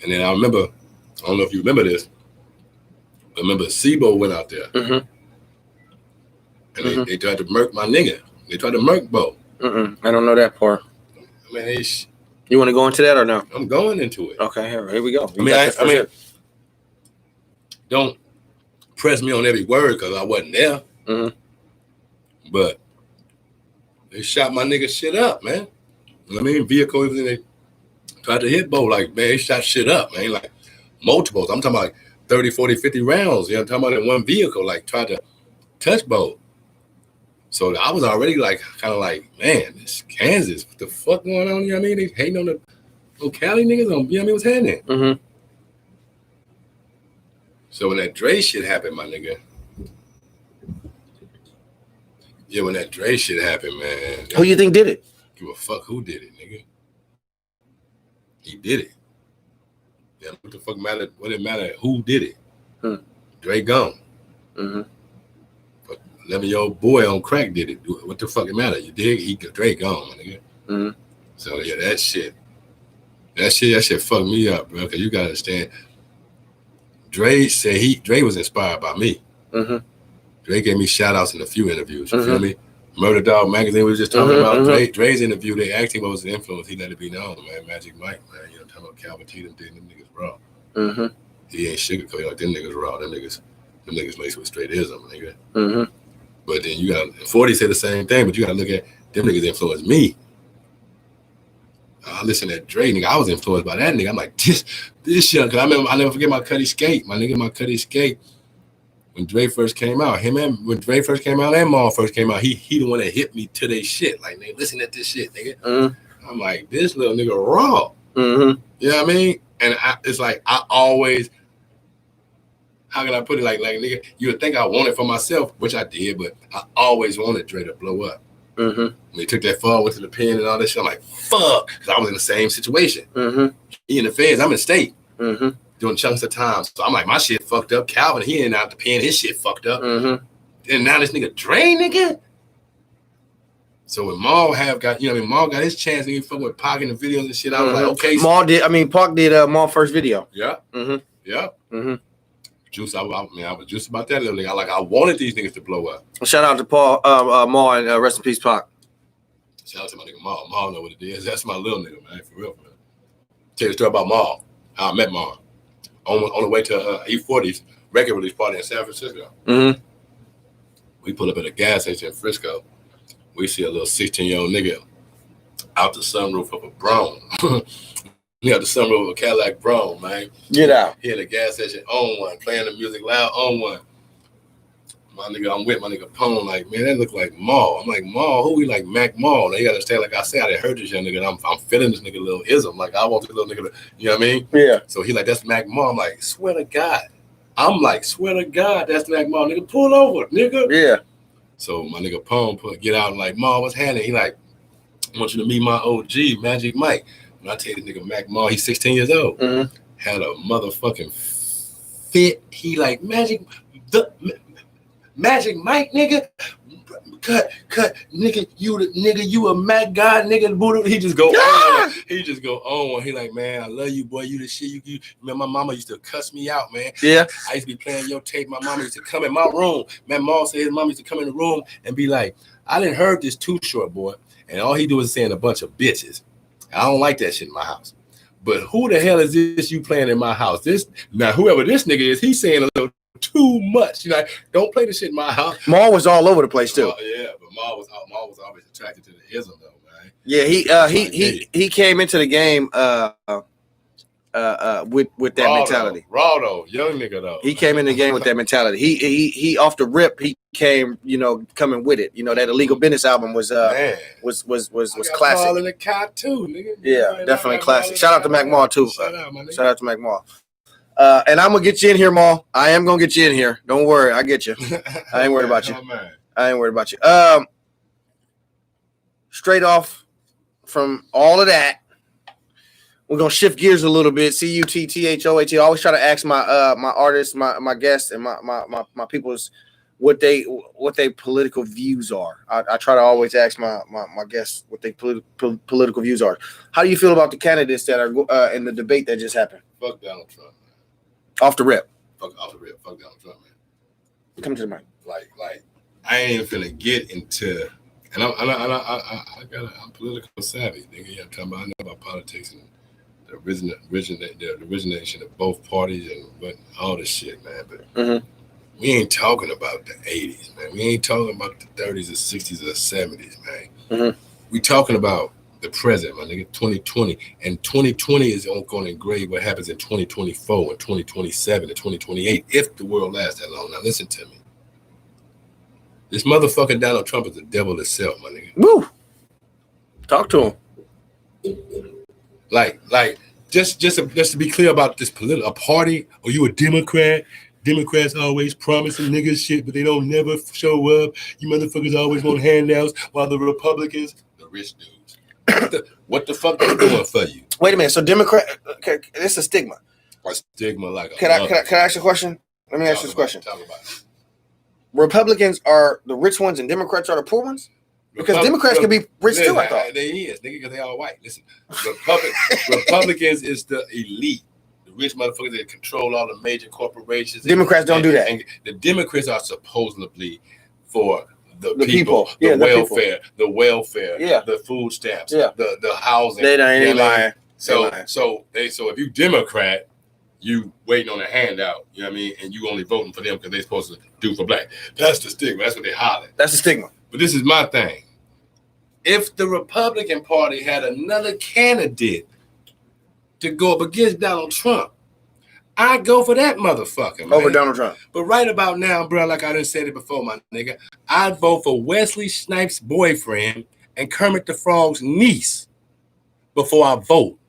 S2: And then I remember, I don't know if you remember this, but remember SIBO went out there.
S1: Mm-hmm.
S2: And they tried to murk my nigga. They tried to murk Bo.
S1: I don't know that part.
S2: I mean,
S1: you want to go into that or no?
S2: I'm going into it.
S1: Okay, here we go.
S2: I mean, don't press me on every word because I wasn't there.
S1: Mm-hmm.
S2: But they shot my nigga shit up, man. You know what I mean? Vehicle, everything, they tried to hit Bo. Like, man, they shot shit up, man. Like, multiples. I'm talking about like 30, 40, 50 rounds. You know, I'm talking about in one vehicle, like, tried to touch Bo. So I was already like, kind of like, man, this Kansas, what the fuck going on? You know what I mean? They hating on the Cali niggas on, you know what I mean? What's happening?
S1: Mm-hmm.
S2: So when that Dre shit happened, my nigga. Yeah, when that Dre shit happened, man.
S1: Who you think did it?
S2: Give a fuck who did it, nigga. He did it. Yeah, what the fuck matter? What it matter? Who did it?
S1: Hmm.
S2: Dre gone.
S1: Mm-hmm.
S2: But 11-year-old boy on crack did it. What the fuck it matter? You dig? Dre gone, my nigga.
S1: Mm-hmm.
S2: So yeah, that shit fucked me up, bro. Cause you gotta understand. Dre said Dre was inspired by me.
S1: Mm-hmm.
S2: Dre gave me shout outs in a few interviews. You
S1: Mm-hmm.
S2: feel me? Murder Dog magazine we was just talking
S1: Mm-hmm,
S2: about.
S1: mm-hmm.
S2: Dre's interview, they asked him what was the influence. He let it be known, man. Magic Mike, man. You know, talking about Calvin T, them niggas raw.
S1: Mm-hmm.
S2: He ain't sugarcoat like them niggas raw. Them niggas laced with straight ism, nigga.
S1: Mm-hmm.
S2: But then you got 40 said the same thing, but you gotta look at them niggas influenced me. I listen to Dre, nigga. I was influenced by that nigga. I'm like, this shit. Cause I never forget my Cuddy Skate. My nigga, my Cuddy Skate. When Dre first came out, when Dre first came out and Maul first came out, he the one that hit me to their shit. Like, nigga, listen to this shit, nigga.
S1: Mm-hmm.
S2: I'm like, this little nigga raw.
S1: Mm-hmm.
S2: You know what I mean? And it's like, I always, how can I put it? Like, nigga, you would think I want it for myself, which I did, but I always wanted Dre to blow up.
S1: Mm-hmm.
S2: When he took that fall, went to the pen and all that shit, I'm like, fuck. Because I was in the same situation.
S1: Mm-hmm.
S2: He in the feds, I'm in state.
S1: Mm-hmm.
S2: Doing chunks of time. So I'm like, my shit fucked up. Calvin, he ain't out the pen, his shit fucked up.
S1: Mm-hmm.
S2: And now this nigga Dre, nigga. So when Maul got his chance, nigga, fucking with Pac in the videos and shit, I was like, okay.
S1: Pac did Maul first video.
S2: Yeah.
S1: Mm-hmm.
S2: Yeah.
S1: Mm-hmm.
S2: Juice, I was juiced about that little nigga. I wanted these niggas to blow up.
S1: Shout out to Maul, and rest in peace, Pac.
S2: Shout out to my nigga Maul. Maul know what it is. That's my little nigga, man. For real, man. Tell you the story about Maul. How I met Maul. On the way to E40's record release party in San Francisco.
S1: Mm-hmm.
S2: We pull up at a gas station in Frisco. We see a little 16-year-old nigga out the sunroof of a Brougham. He out the sunroof of a Cadillac Brougham, man.
S1: Get out.
S2: He at a gas station on one, playing the music loud on one. My nigga, I'm with my nigga Pone, like, man, that look like Maul. I'm like, Maul, who? He like Mac Maul. Now you gotta understand, like I said, I didn't heard this young nigga. I'm feeling this nigga little ism. Like, I want this little nigga to, you know what I mean?
S1: Yeah.
S2: So he like, that's Mac Maul. I'm like, swear to God. I'm like, swear to God, that's Mac Maul. Nigga, pull over, nigga.
S1: Yeah.
S2: So my nigga Pone get out and like, Maul, what's happening? He like, I want you to meet my OG, Magic Mike. When I tell you this nigga Mac Maul, he's 16 years old.
S1: Mm-hmm.
S2: Had a motherfucking fit. He like, Magic Mike, nigga. Cut, nigga, you a Mac God, nigga. He just go on. He just go on. He like, man, I love you, boy. You the shit. You man, my mama used to cuss me out, man.
S1: Yeah.
S2: I used to be playing your tape. My mama used to come in my room. Man, Maul said his mama used to come in the room and be like, I didn't heard this Too Short, boy. And all he do is saying a bunch of bitches. I don't like that shit in my house. But who the hell is this you playing in my house? Now, whoever this nigga is, he's saying a little too much. You know, don't play this shit in my house.
S1: Maul was all over the place too.
S2: Yeah, but Maul was always attracted to the ism though, man.
S1: Yeah, he came into the game with that mentality.
S2: Raw though, young nigga though.
S1: He came in the game with that mentality. He off the rip, he came, coming with it. That Illegal Business album was classic.
S2: In the cat too, nigga.
S1: Yeah, definitely classic. Shout out to Mac Maul too.
S2: Shout out, my nigga.
S1: Shout out to Mac Maul. And I'm gonna get you in here, Maul. I am gonna get you in here. Don't worry, I get you. I ain't worried about you.
S2: Oh, man.
S1: I ain't worried about you. Straight off from all of that, we're gonna shift gears a little bit. CUTTHOAT. I always try to ask my my artists, my guests, and my people's what they political views are. I try to always ask my guests what they political views are. How do you feel about the candidates that are in the debate that just happened?
S2: Fuck Donald Trump, man.
S1: Off the rip.
S2: Fuck Donald Trump, man.
S1: Come to the mic.
S2: Like I ain't even finna get into, and I'm political savvy, nigga. You know what I'm talking about? I know about politics and the origination of both parties and all this shit, man. But we ain't talking about the 80s, man. We ain't talking about the 30s or 60s or 70s, man. We talking about the present, my nigga, 2020. And 2020 is going to engrave what happens in 2024 and 2027 and 2028 if the world lasts that long. Now listen to me. This motherfucker Donald Trump is the devil itself, my nigga.
S1: Woo! Talk to him.
S2: Like, just to be clear about this political party, or you a Democrat? Democrats always promising niggas shit, but they don't never show up. You motherfuckers always want handouts, while the Republicans, the rich dudes. What the fuck they doing for you?
S1: Wait a minute. So Democrat, okay, it's a stigma.
S2: a stigma like a
S1: Can I ask you a question? Let me ask you this question.
S2: Talk about it.
S1: Republicans are the rich ones and Democrats are the poor ones? Because Democrats can be rich too, I thought.
S2: They is, nigga, because they all white. Listen, Republicans is the elite. The rich motherfuckers that control all the major corporations.
S1: Democrats don't do that.
S2: And the Democrats are supposedly for the
S1: people.
S2: the
S1: Yeah,
S2: welfare, the welfare,
S1: Yeah.
S2: the food stamps,
S1: Yeah.
S2: the housing.
S1: They ain't
S2: You know what I mean?
S1: lying.
S2: So if you Democrat, you waiting on a handout, you know what I mean? And you only voting for them because they're supposed to do for black. That's the stigma. That's what they holler.
S1: That's the stigma.
S2: But this is my thing. If the Republican Party had another candidate to go up against Donald Trump, I'd go for that motherfucker, man.
S1: Over Donald Trump.
S2: But right about now, bro, like I done said it before, my nigga, I'd vote for Wesley Snipes' boyfriend and Kermit the Frog's niece before I vote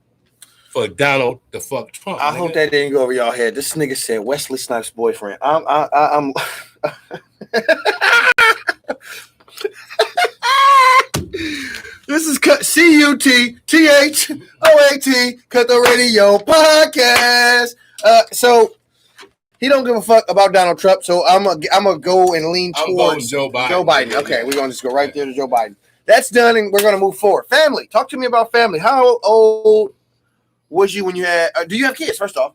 S2: for Donald the fuck Trump.
S1: I hope that didn't go over y'all head. This nigga said Wesley Snipes' boyfriend. I'm This is CUTTHOAT Cut the Radio Podcast. So he don't give a fuck about Donald Trump. So I'm gonna go and lean towards
S2: Joe Biden.
S1: Joe Biden. Okay, we're gonna just go right there to Joe Biden. That's done, and we're gonna move forward. Family. Talk to me about family. How old was you when you had? Do you have kids? First off,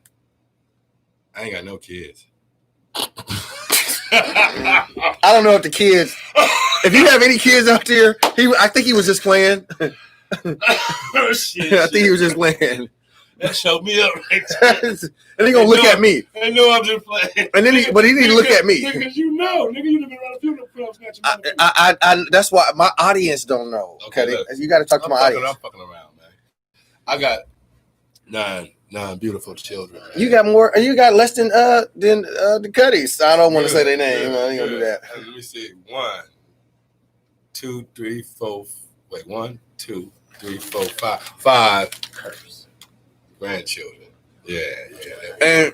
S2: I ain't got no kids.
S1: I don't know if the kids. If you have any kids out there, I think he was just playing.
S2: Oh, shit,
S1: I think he was just playing.
S2: That showed me up right there.
S1: And he gonna look at me.
S2: I know I'm just playing.
S1: And then he need to look at me.
S2: Because you know, nigga, you done been around a funeral clubs.
S1: I that's why my audience don't know. Okay,
S2: look,
S1: you got to talk to my audience.
S2: I'm fucking around, man. I got nine beautiful children. Man.
S1: You got more. You got less than the Cuddies. I don't want to say their name. I ain't gonna do that.
S2: Let me see. 1, 2, 3, 4. Wait, 1, 2, 3, 4, 5. 5 grandchildren. Yeah.
S1: And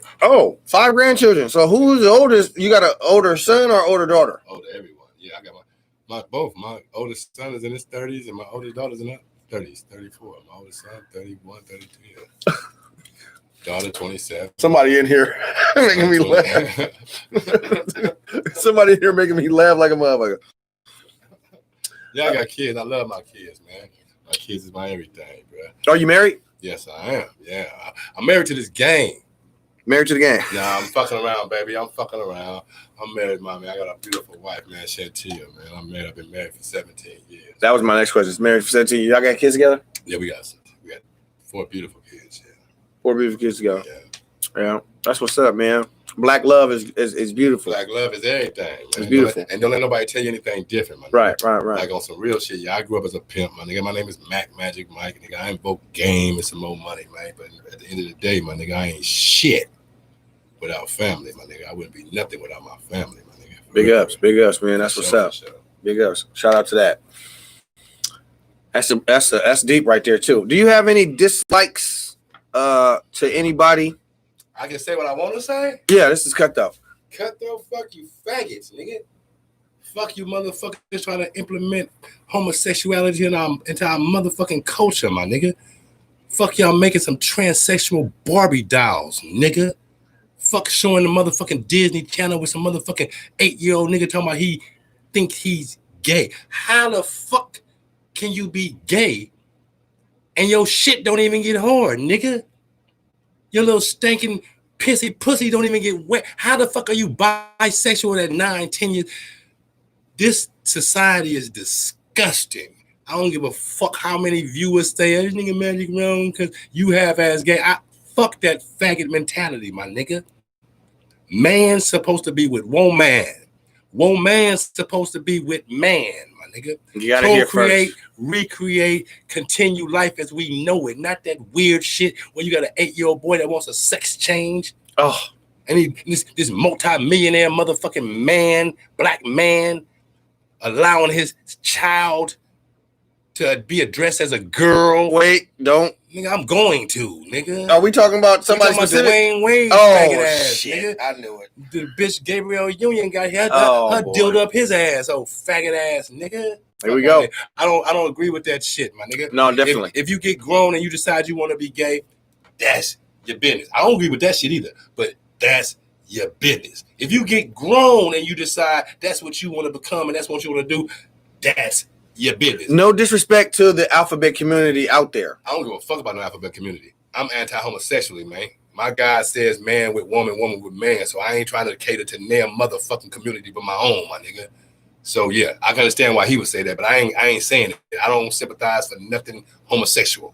S1: 5 grandchildren. So who's the oldest? You got an older son or older daughter?
S2: Older everyone. Yeah, I got both. My oldest son is in his 30s and my oldest daughter's in her 30s, 34. My oldest son, 31, 32 years. Daughter, 27.
S1: Somebody in here making me laugh. Somebody in here making me laugh like a motherfucker.
S2: Yeah, I got kids. I love my kids, man. My kids is my everything, bro.
S1: Are you married?
S2: Yes, I am. Yeah, I'm married to this game.
S1: Married to the game.
S2: Nah, I'm fucking around, baby. I'm fucking around. I'm married, mommy. I got a beautiful wife, man. Shantia, man. I'm married. I've been married for 17 years.
S1: That was my next question. Married for 17 years. Y'all got kids together?
S2: Yeah, we got 4 beautiful kids. Yeah.
S1: 4 beautiful kids together.
S2: Yeah.
S1: That's what's up, man. Black love is beautiful.
S2: Black love is everything, man.
S1: It's beautiful.
S2: And don't let nobody tell you anything different, man.
S1: Right.
S2: Like on some real shit. Yeah, I grew up as a pimp, my nigga. My name is Mac Magic Mike, nigga. I invoke game and some more money, man. But at the end of the day, my nigga, I ain't shit without family, my nigga. I wouldn't be nothing without my family, my nigga.
S1: Big ups, man. That's what's up. Big ups. Shout out to that. That's deep right there too. Do you have any dislikes to anybody?
S2: I can say what I want to say.
S1: Yeah, this is Cutthroat.
S2: Cutthroat, fuck you, faggots, nigga. Fuck you, motherfuckers trying to implement homosexuality into our motherfucking culture, my nigga. Fuck y'all making some transsexual Barbie dolls, nigga. Fuck showing the motherfucking Disney Channel with some motherfucking 8-year-old nigga talking about he think he's gay. How the fuck can you be gay and your shit don't even get hard, nigga? Your little stinking pissy pussy don't even get wet. How the fuck are you bisexual at 9, 10 years? This society is disgusting. I don't give a fuck how many viewers say this nigga Magic wrong because you have ass gay. Fuck that faggot mentality, my nigga. Man's supposed to be with woman. Woman's supposed to be with man, my nigga.
S1: You gotta hear
S2: Procreate,
S1: first.
S2: recreate, continue life as we know it. Not that weird shit where you got an 8-year-old boy that wants a sex change.
S1: Oh,
S2: And this multi-millionaire motherfucking man, black man, allowing his child to be addressed as a girl.
S1: wait, don't.
S2: Nigga, I'm going to, nigga.
S1: Are we talking about somebody specific?
S2: Dwayne Wade,
S1: Oh,
S2: ass,
S1: shit.
S2: nigga.
S1: I knew it.
S2: The bitch Gabrielle Union got her
S1: boy.
S2: dilled up his ass, faggot ass nigga.
S1: Here we go.
S2: I don't agree with that shit, my nigga.
S1: No, definitely.
S2: If you get grown and you decide you want to be gay, that's your business. I don't agree with that shit either, but that's your business. If you get grown and you decide that's what you want to become and that's what you want to do, that's your business.
S1: No disrespect to the alphabet community out there.
S2: I don't give a fuck about no alphabet community. I'm anti-homosexually, man. My God says man with woman, woman with man. So I ain't trying to cater to their motherfucking community but my own, my nigga. So yeah, I can understand why he would say that, but I ain't saying it. I don't sympathize for nothing homosexual.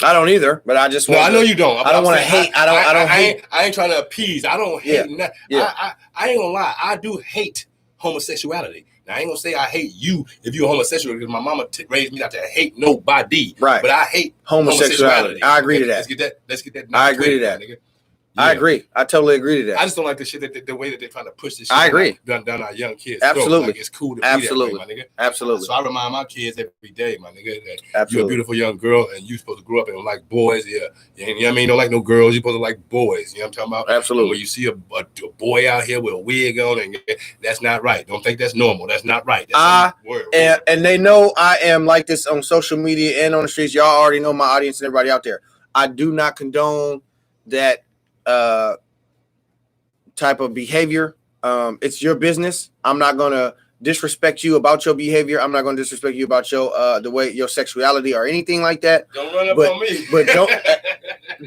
S1: I don't either, but I just
S2: I know you don't.
S1: I don't want to hate.
S2: I ain't trying to appease. I don't hate nothing.
S1: Yeah.
S2: I ain't gonna lie. I do hate homosexuality. Now I ain't gonna say I hate you if you're homosexual because my mama raised me not to hate nobody.
S1: Right.
S2: But I hate
S1: homosexuality. I agree to that.
S2: Let's get that.
S1: I agree to that.
S2: Nigga.
S1: Yeah. I agree. I totally agree to that.
S2: I just don't like the shit the way that they're trying to push this shit.
S1: I agree.
S2: Down our young kids.
S1: Absolutely.
S2: Like it's cool to be
S1: absolutely.
S2: that way, my nigga.
S1: Absolutely.
S2: So I remind my kids every day, my nigga, that
S1: absolutely.
S2: You're a beautiful young girl and you're supposed to grow up and like boys. Yeah. You know what I mean? Don't like no girls. You're supposed to like boys. You know what I'm talking about?
S1: Absolutely.
S2: And when you see a boy out here with a wig on, and that's not right. Don't think that's normal. That's not right. That's
S1: and they know I am like this on social media and on the streets. Y'all already know my audience and everybody out there. I do not condone that type of behavior. It's your business. I'm not gonna disrespect you about your behavior. I'm not gonna disrespect you about your the way your sexuality or anything like that.
S2: Don't run up on me.
S1: But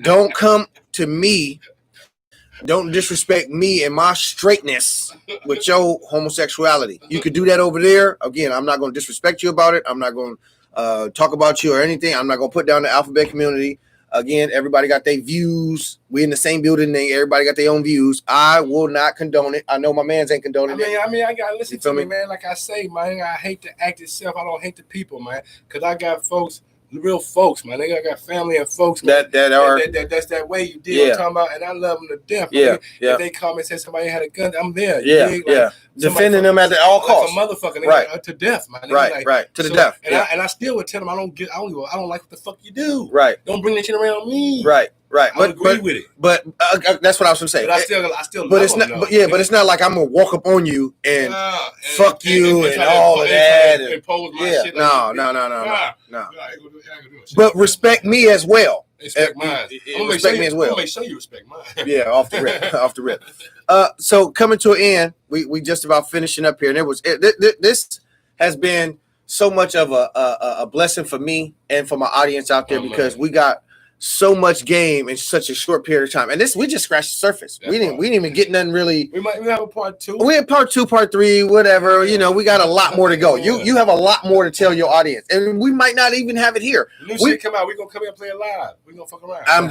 S1: don't come to me. Don't disrespect me and my straightness with your homosexuality. You could do that over there. Again, I'm not gonna disrespect you about it. I'm not gonna talk about you or anything. I'm not gonna put down the alphabet community. Again, everybody got their views. We in the same building. Everybody got their own views. I will not condone it. I know my man's ain't condoning it.
S2: I mean, I gotta listen to me, man. Like I say, man, I hate the act itself. I don't hate the people, man. Cause I got folks, real folks, man. I got family and folks
S1: that's
S2: that way you did.
S1: Yeah.
S2: I'm talking about, and I love them to death.
S1: Yeah,
S2: man. If they call me and say somebody had a gun, I'm there.
S1: Yeah. Defending them at all costs.
S2: Like a motherfucker,
S1: right?
S2: To death, man.
S1: Right. To the death.
S2: And I still would tell them I don't like what the fuck you do.
S1: Right.
S2: Don't bring that shit around me.
S1: Right.
S2: I agree with it.
S1: But that's what I was gonna say.
S2: But I still.
S1: But it's not. But it's not like I'm gonna walk up on you and fuck you and all of that.
S2: Impose my shit.
S1: No. But respect me as well.
S2: Respect mine.
S1: Respect me as well.
S2: I'm gonna make sure you respect mine.
S1: Yeah, off the rip. So coming to an end, we just about finishing up here, and this has been so much of a blessing for me and for my audience out there because we got so much game in such a short period of time, and we just scratched the surface. We didn't even get nothing really.
S2: We have a part 2.
S1: We had part 2, part 3, whatever. You know, we got a lot more to go. You have a lot more to tell your audience, and we might not even have it here.
S2: New shit come out. We're gonna come here and play it live. We're gonna fuck around.
S1: I'm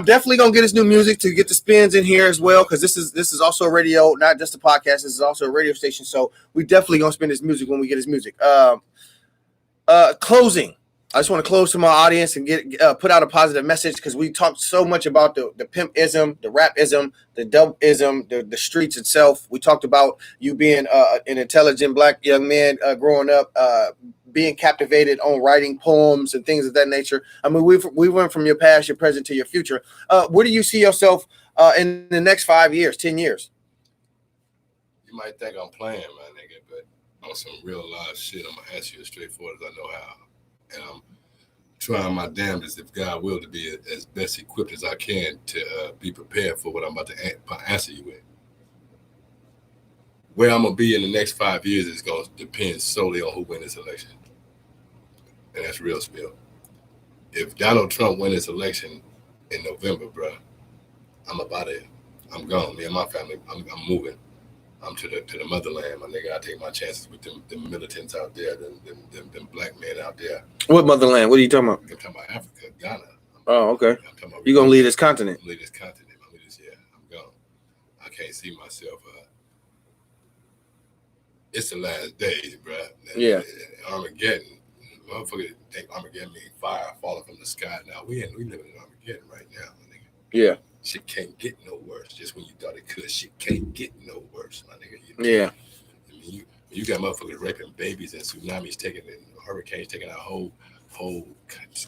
S1: definitely gonna get this new music to get the spins in here as well, because this is also a radio, not just a podcast. This is also a radio station. So we definitely gonna spin this music when we get his music. Closing. I just want to close to my audience and get put out a positive message because we talked so much about the pimp-ism, the rap-ism, the dope-ism, the streets itself. We talked about you being an intelligent black young man growing up, being captivated on writing poems and things of that nature. I mean, we went from your past, your present, to your future. Where do you see yourself in the next 5 years, 10 years?
S2: You might think I'm playing, my nigga, but on some real live shit, I'm gonna ask you as straightforward as I know how. And I'm trying my damnedest, if God will, to be as best equipped as I can to be prepared for what I'm about to answer you with. Where I'm going to be in the next 5 years is going to depend solely on who wins this election. And that's real spill. If Donald Trump wins this election in November, bro, I'm about it. I'm gone. Me and my family, I'm moving. I'm to the motherland, my nigga. I take my chances with them militants out there, them black men out there.
S1: What motherland? What are you talking about?
S2: I'm talking about Africa, Ghana.
S1: Oh, okay. You're gonna leave this continent.
S2: I'm gone. I can't see myself. It's the last days, bro.
S1: Yeah.
S2: Armageddon. Motherfuckers think Armageddon means fire falling from the sky. Now we living in Armageddon right now, my nigga.
S1: Yeah.
S2: Shit can't get no worse. Just when you thought it could, shit can't get no worse, my nigga. You know?
S1: Yeah.
S2: I mean, you got motherfuckers raping babies and tsunamis and hurricanes taking out whole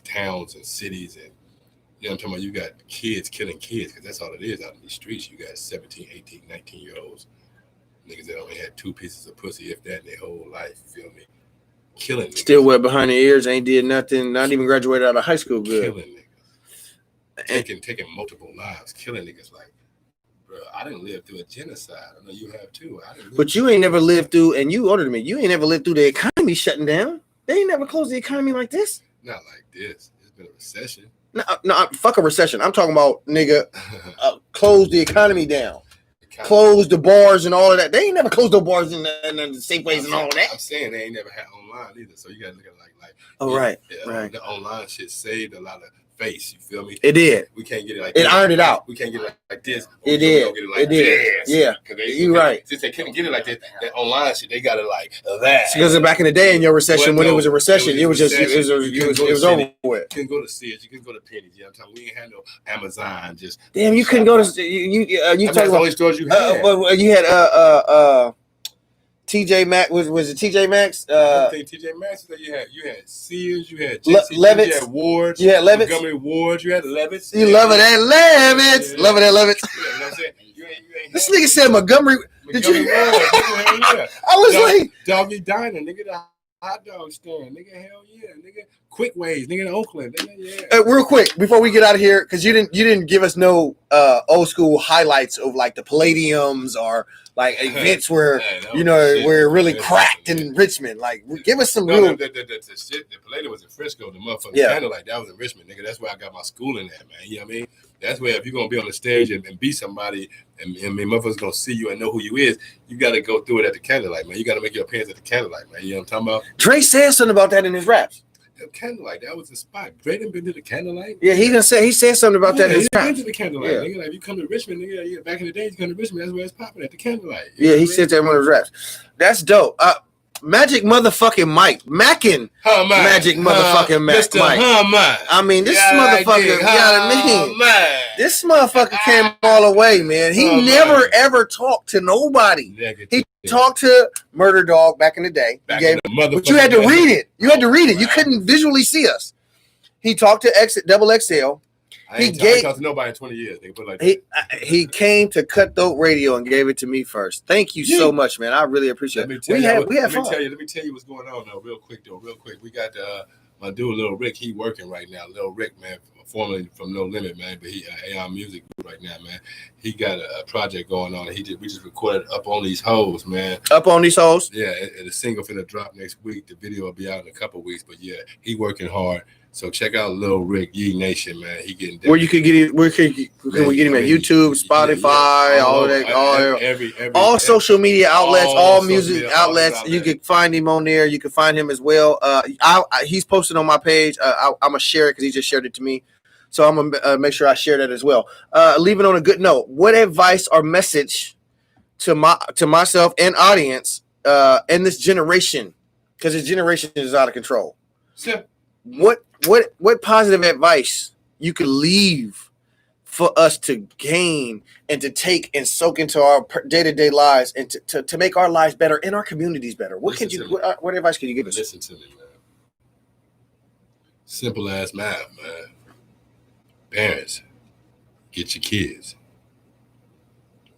S2: towns and cities, and you know what I'm talking about. You got kids killing kids because that's all it is out in these streets. You got 17, 18, 19-year-olds, niggas that only had 2 pieces of pussy, if that, in their whole life. Feel me? Killing niggas.
S1: Still wet behind the ears, ain't did nothing, not even graduated out of high school good.
S2: Killing niggas. taking multiple lives, killing niggas. Like, bro, I didn't live through a genocide. I know you have too.
S1: But you ain't never lived through, and you older than me. You ain't never lived through the economy shutting down. They ain't never closed the economy like this.
S2: Not like this. It's been a recession.
S1: No, fuck a recession. I'm talking about nigga. Close the economy down. Close the bars and all of that. They ain't never closed the bars and the Safeways and all of that.
S2: I'm saying they ain't never had online either. So you gotta look at it like
S1: right.
S2: The online shit saved a lot of face. You feel me?
S1: It did.
S2: We can't get it like
S1: it
S2: this.
S1: ironed it out.
S2: We can't get it like this.
S1: It did. It did. Yeah. You right.
S2: Since they couldn't get it like this, that online shit, they got it like that.
S1: Because back in the day in your recession, when it was a recession, it was over with.
S2: You couldn't go to Sears, you couldn't go to Penny's. You know what I'm talking? We ain't had no Amazon. Just
S1: damn, you couldn't go to you talking
S2: about the only stores you had.
S1: But you had TJ Maxx was it TJ Maxx?
S2: I think TJ Maxx. You had Sears, you had
S1: Levitt's,
S2: you had Wards,
S1: you had Levitt's,
S2: Montgomery Wards, you had Levitt's.
S1: You love it at Levitt's, love it at Levitt's.
S2: You know what I'm saying? You ain't
S1: this nigga said Montgomery. Did you?
S2: I
S1: was like
S2: Doggy Diner, nigga, the hot dog stand, nigga, hell yeah, nigga, Quick Ways, nigga, in Oakland, nigga, yeah.
S1: Real quick before we get out of here, because you didn't give us no old school highlights of like the Palladiums or like events where we're really cracked in Richmond. Like, give us some real.
S2: The shit, the Palladium was in Frisco. The motherfucking Candlelight, that was in Richmond, nigga. That's where I got my schooling at, man. You know what I mean? That's where if you're gonna be on the stage and be somebody, and motherfuckers gonna see you and know who you is, you gotta go through it at the Candlelight, man. You gotta make your appearance at the Candlelight, man. You know what I'm talking about?
S1: Dre said something about that in his raps.
S2: The Candlelight, that was the spot. Dre done been to the Candlelight.
S1: Yeah, he said something about that in his raps.
S2: Been to the Candlelight, nigga. Like, if you come to Richmond, nigga, back in the day, you come to Richmond, that's where it's popping at the Candlelight.
S1: Yeah, he said that in one of his raps. That's dope. Magic motherfucking Mike. Mackin. Magic motherfucking Mike. I mean, this motherfucker, you know what I mean? This motherfucker came all the way, man. He never ever talked to nobody. He talked to Murder Dog back in the day. But you had to read it. You had to read it. You couldn't visually see us. He talked to Double XL.
S2: I ain't talked to nobody in 20 years. They put like
S1: he came to Cutthroat Radio and gave it to me first. Thank you so much, man. I really appreciate it. We had fun.
S2: Let me tell you what's going on though, real quick. We got my dude Lil Rick. He working right now. Lil Rick, man, formerly from No Limit, man, but he AI Music right now, man. He got a project going on. We just recorded Up on These Hoes, man.
S1: Up on These Hoes.
S2: Yeah, and the single finna drop next week. The video will be out in a couple weeks, but yeah, he working hard. So check out Lil Rick, Ye Nation, man. He getting
S1: where you can get it. Where can we get him at? YouTube, Spotify, all that, all social media outlets, all music outlets. You can find him on there. You can find him as well. He's posted on my page. I'm gonna share it because he just shared it to me. So I'm gonna make sure I share that as well. Leave it on a good note. What advice or message to myself and audience in this generation, because this generation is out of control.
S2: Sure.
S1: What positive advice you could leave for us to gain and to take and soak into our day-to-day lives and to make our lives better and our communities better? What advice can you give us?
S2: Listen to me, man. Simple as math, man. Parents, get your kids.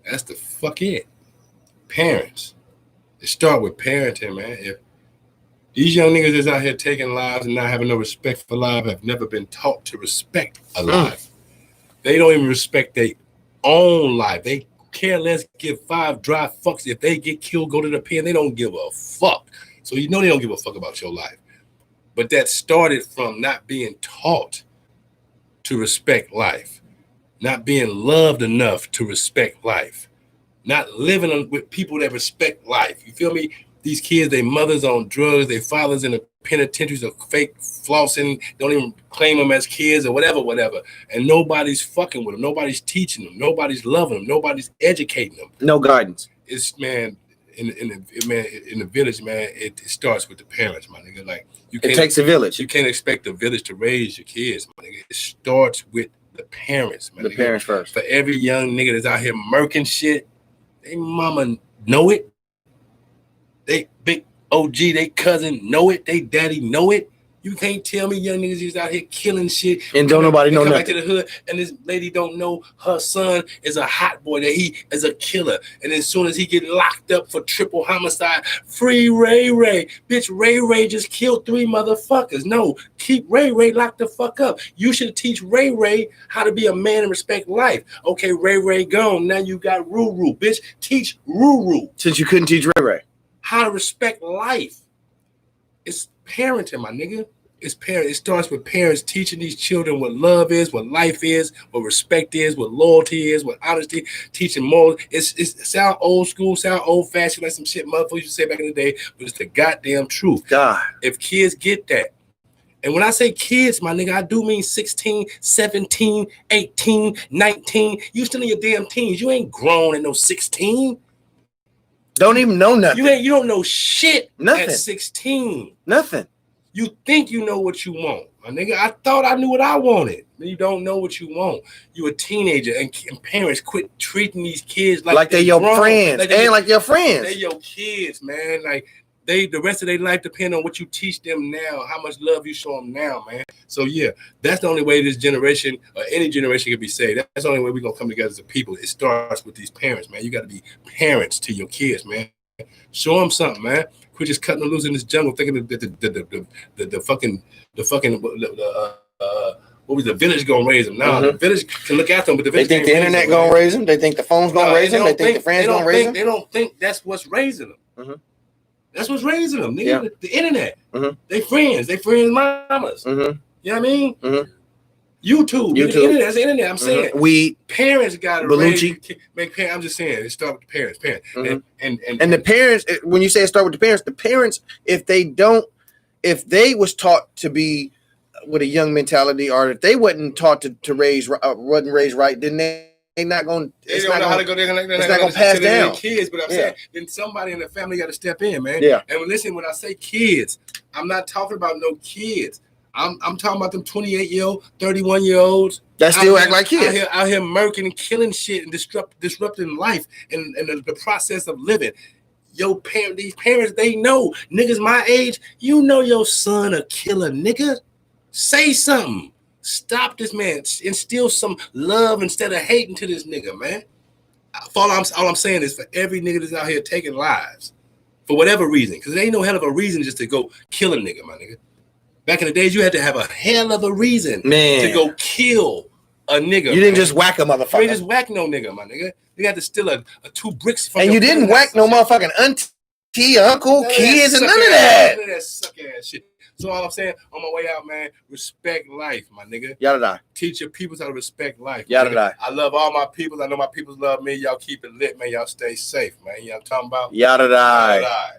S2: That's the fuck it. Parents. It start with parenting, man. If these young niggas that's out here taking lives and not having no respect for life have never been taught to respect a life. They don't even respect their own life. They care less, give 5 dry fucks. If they get killed, go to the pen. They don't give a fuck. So you know they don't give a fuck about your life. But that started from not being taught to respect life, not being loved enough to respect life, not living with people that respect life. You feel me? These kids, their mothers on drugs, their fathers in the penitentiaries are fake flossing, don't even claim them as kids or whatever. And nobody's fucking with them. Nobody's teaching them. Nobody's loving them. Nobody's educating them.
S1: No guidance.
S2: It's, man, in the village, man, it starts with the parents, my nigga. Like,
S1: it takes a village.
S2: You can't expect the village to raise your kids, my nigga. It starts with the parents, man.
S1: The parents first.
S2: For every young nigga that's out here murking shit, they mama know it. They big OG, they cousin know it. They daddy know it. You can't tell me young niggas is out here killing shit
S1: And don't nobody know
S2: come back
S1: nothing.
S2: to the hood, and this lady don't know her son is a hot boy, that he is a killer. And as soon as he get locked up for triple homicide, free Ray Ray. Bitch, Ray Ray just killed 3 motherfuckers. No, keep Ray Ray locked the fuck up. You should teach Ray Ray how to be a man and respect life. Okay, Ray Ray gone. Now you got Ruru. Bitch, teach Ruru
S1: Since you couldn't teach Ray Ray.
S2: how to respect life. It's parenting, my nigga. It's parents. It starts with parents teaching these children what love is, what life is, what respect is, what loyalty is, what honesty. Teaching morals. It sound old school, sound old fashioned, like some shit motherfuckers used to say back in the day, but it's the goddamn truth.
S1: God.
S2: If kids get that, and when I say kids, my nigga, I do mean 16, 17, 18, 19. You still in your damn teens. You ain't grown at no 16.
S1: Don't even know nothing.
S2: You don't know shit
S1: Nothing.
S2: at 16.
S1: Nothing.
S2: You think you know what you want. My nigga, I thought I knew what I wanted. You don't know what you want. You a teenager, and parents quit treating these kids like
S1: they're your
S2: grown.
S1: friends. Like your friends.
S2: They're your kids, man. Like the rest of their life depend on what you teach them now, how much love you show them now, man. So yeah, that's the only way this generation or any generation can be saved. That's the only way we're gonna come together as a people. It starts with these parents, man. You got to be parents to your kids, man. Show them something, man. Quit just cutting them loose in this jungle, thinking that the fucking what was the village gonna raise them? No, the village can look after them, but the
S1: They
S2: village
S1: think the
S2: can't raise
S1: internet
S2: them,
S1: gonna
S2: man.
S1: raise them. They think the phone's gonna raise them. They think the friends gonna raise them.
S2: They don't think that's what's raising them.
S1: Mhm.
S2: That's what's raising them, nigga.
S1: Yeah.
S2: The internet.
S1: Mhm.
S2: They friends mamas.
S1: Mhm.
S2: You know what I mean?
S1: Mhm.
S2: YouTube.
S1: YouTube.
S2: The internet. That's the internet. I'm saying
S1: Weed.
S2: parents got to
S1: Belucci.
S2: make parents. I'm just saying it start with the parents.
S1: Mhm.
S2: And
S1: And the parents, when you say it start with the parents, if they was taught to be with a young mentality, or if they wasn't taught to raise, wasn't raised right, then they not going.
S2: They don't know how to go. They're not
S1: gonna pass down.
S2: Kids, but I'm saying then somebody in the family got to step in, man.
S1: Yeah.
S2: And listen, when I say kids, I'm not talking about no kids. I'm talking about them 28-year-old, 31-year-olds
S1: that still act like kids.
S2: out here murking and killing shit and disrupting life and the process of living. These parents, they know niggas my age. You know your son a killer, nigga. Say something. Stop this man. Instill some love instead of hating to this nigga, man. All I'm saying is for every nigga that's out here taking lives for whatever reason, because there ain't no hell of a reason just to go kill a nigga, my nigga. Back in the days, you had to have a hell of a reason to go kill a nigga.
S1: You didn't just whack a motherfucker.
S2: You didn't just whack no nigga, my nigga. You had to steal a 2 bricks from
S1: and you didn't whack no motherfucking auntie, uncle, kids, and none of that.
S2: None of that suck ass shit. So all I'm saying, on my way out, man, respect life, my nigga.
S1: Yada die.
S2: Teach your peoples how to respect life.
S1: Yada die.
S2: I love all my peoples. I know my peoples love me. Y'all keep it lit, man. Y'all stay safe, man. You know what I'm talking about?
S1: Yada die.
S2: Yada die.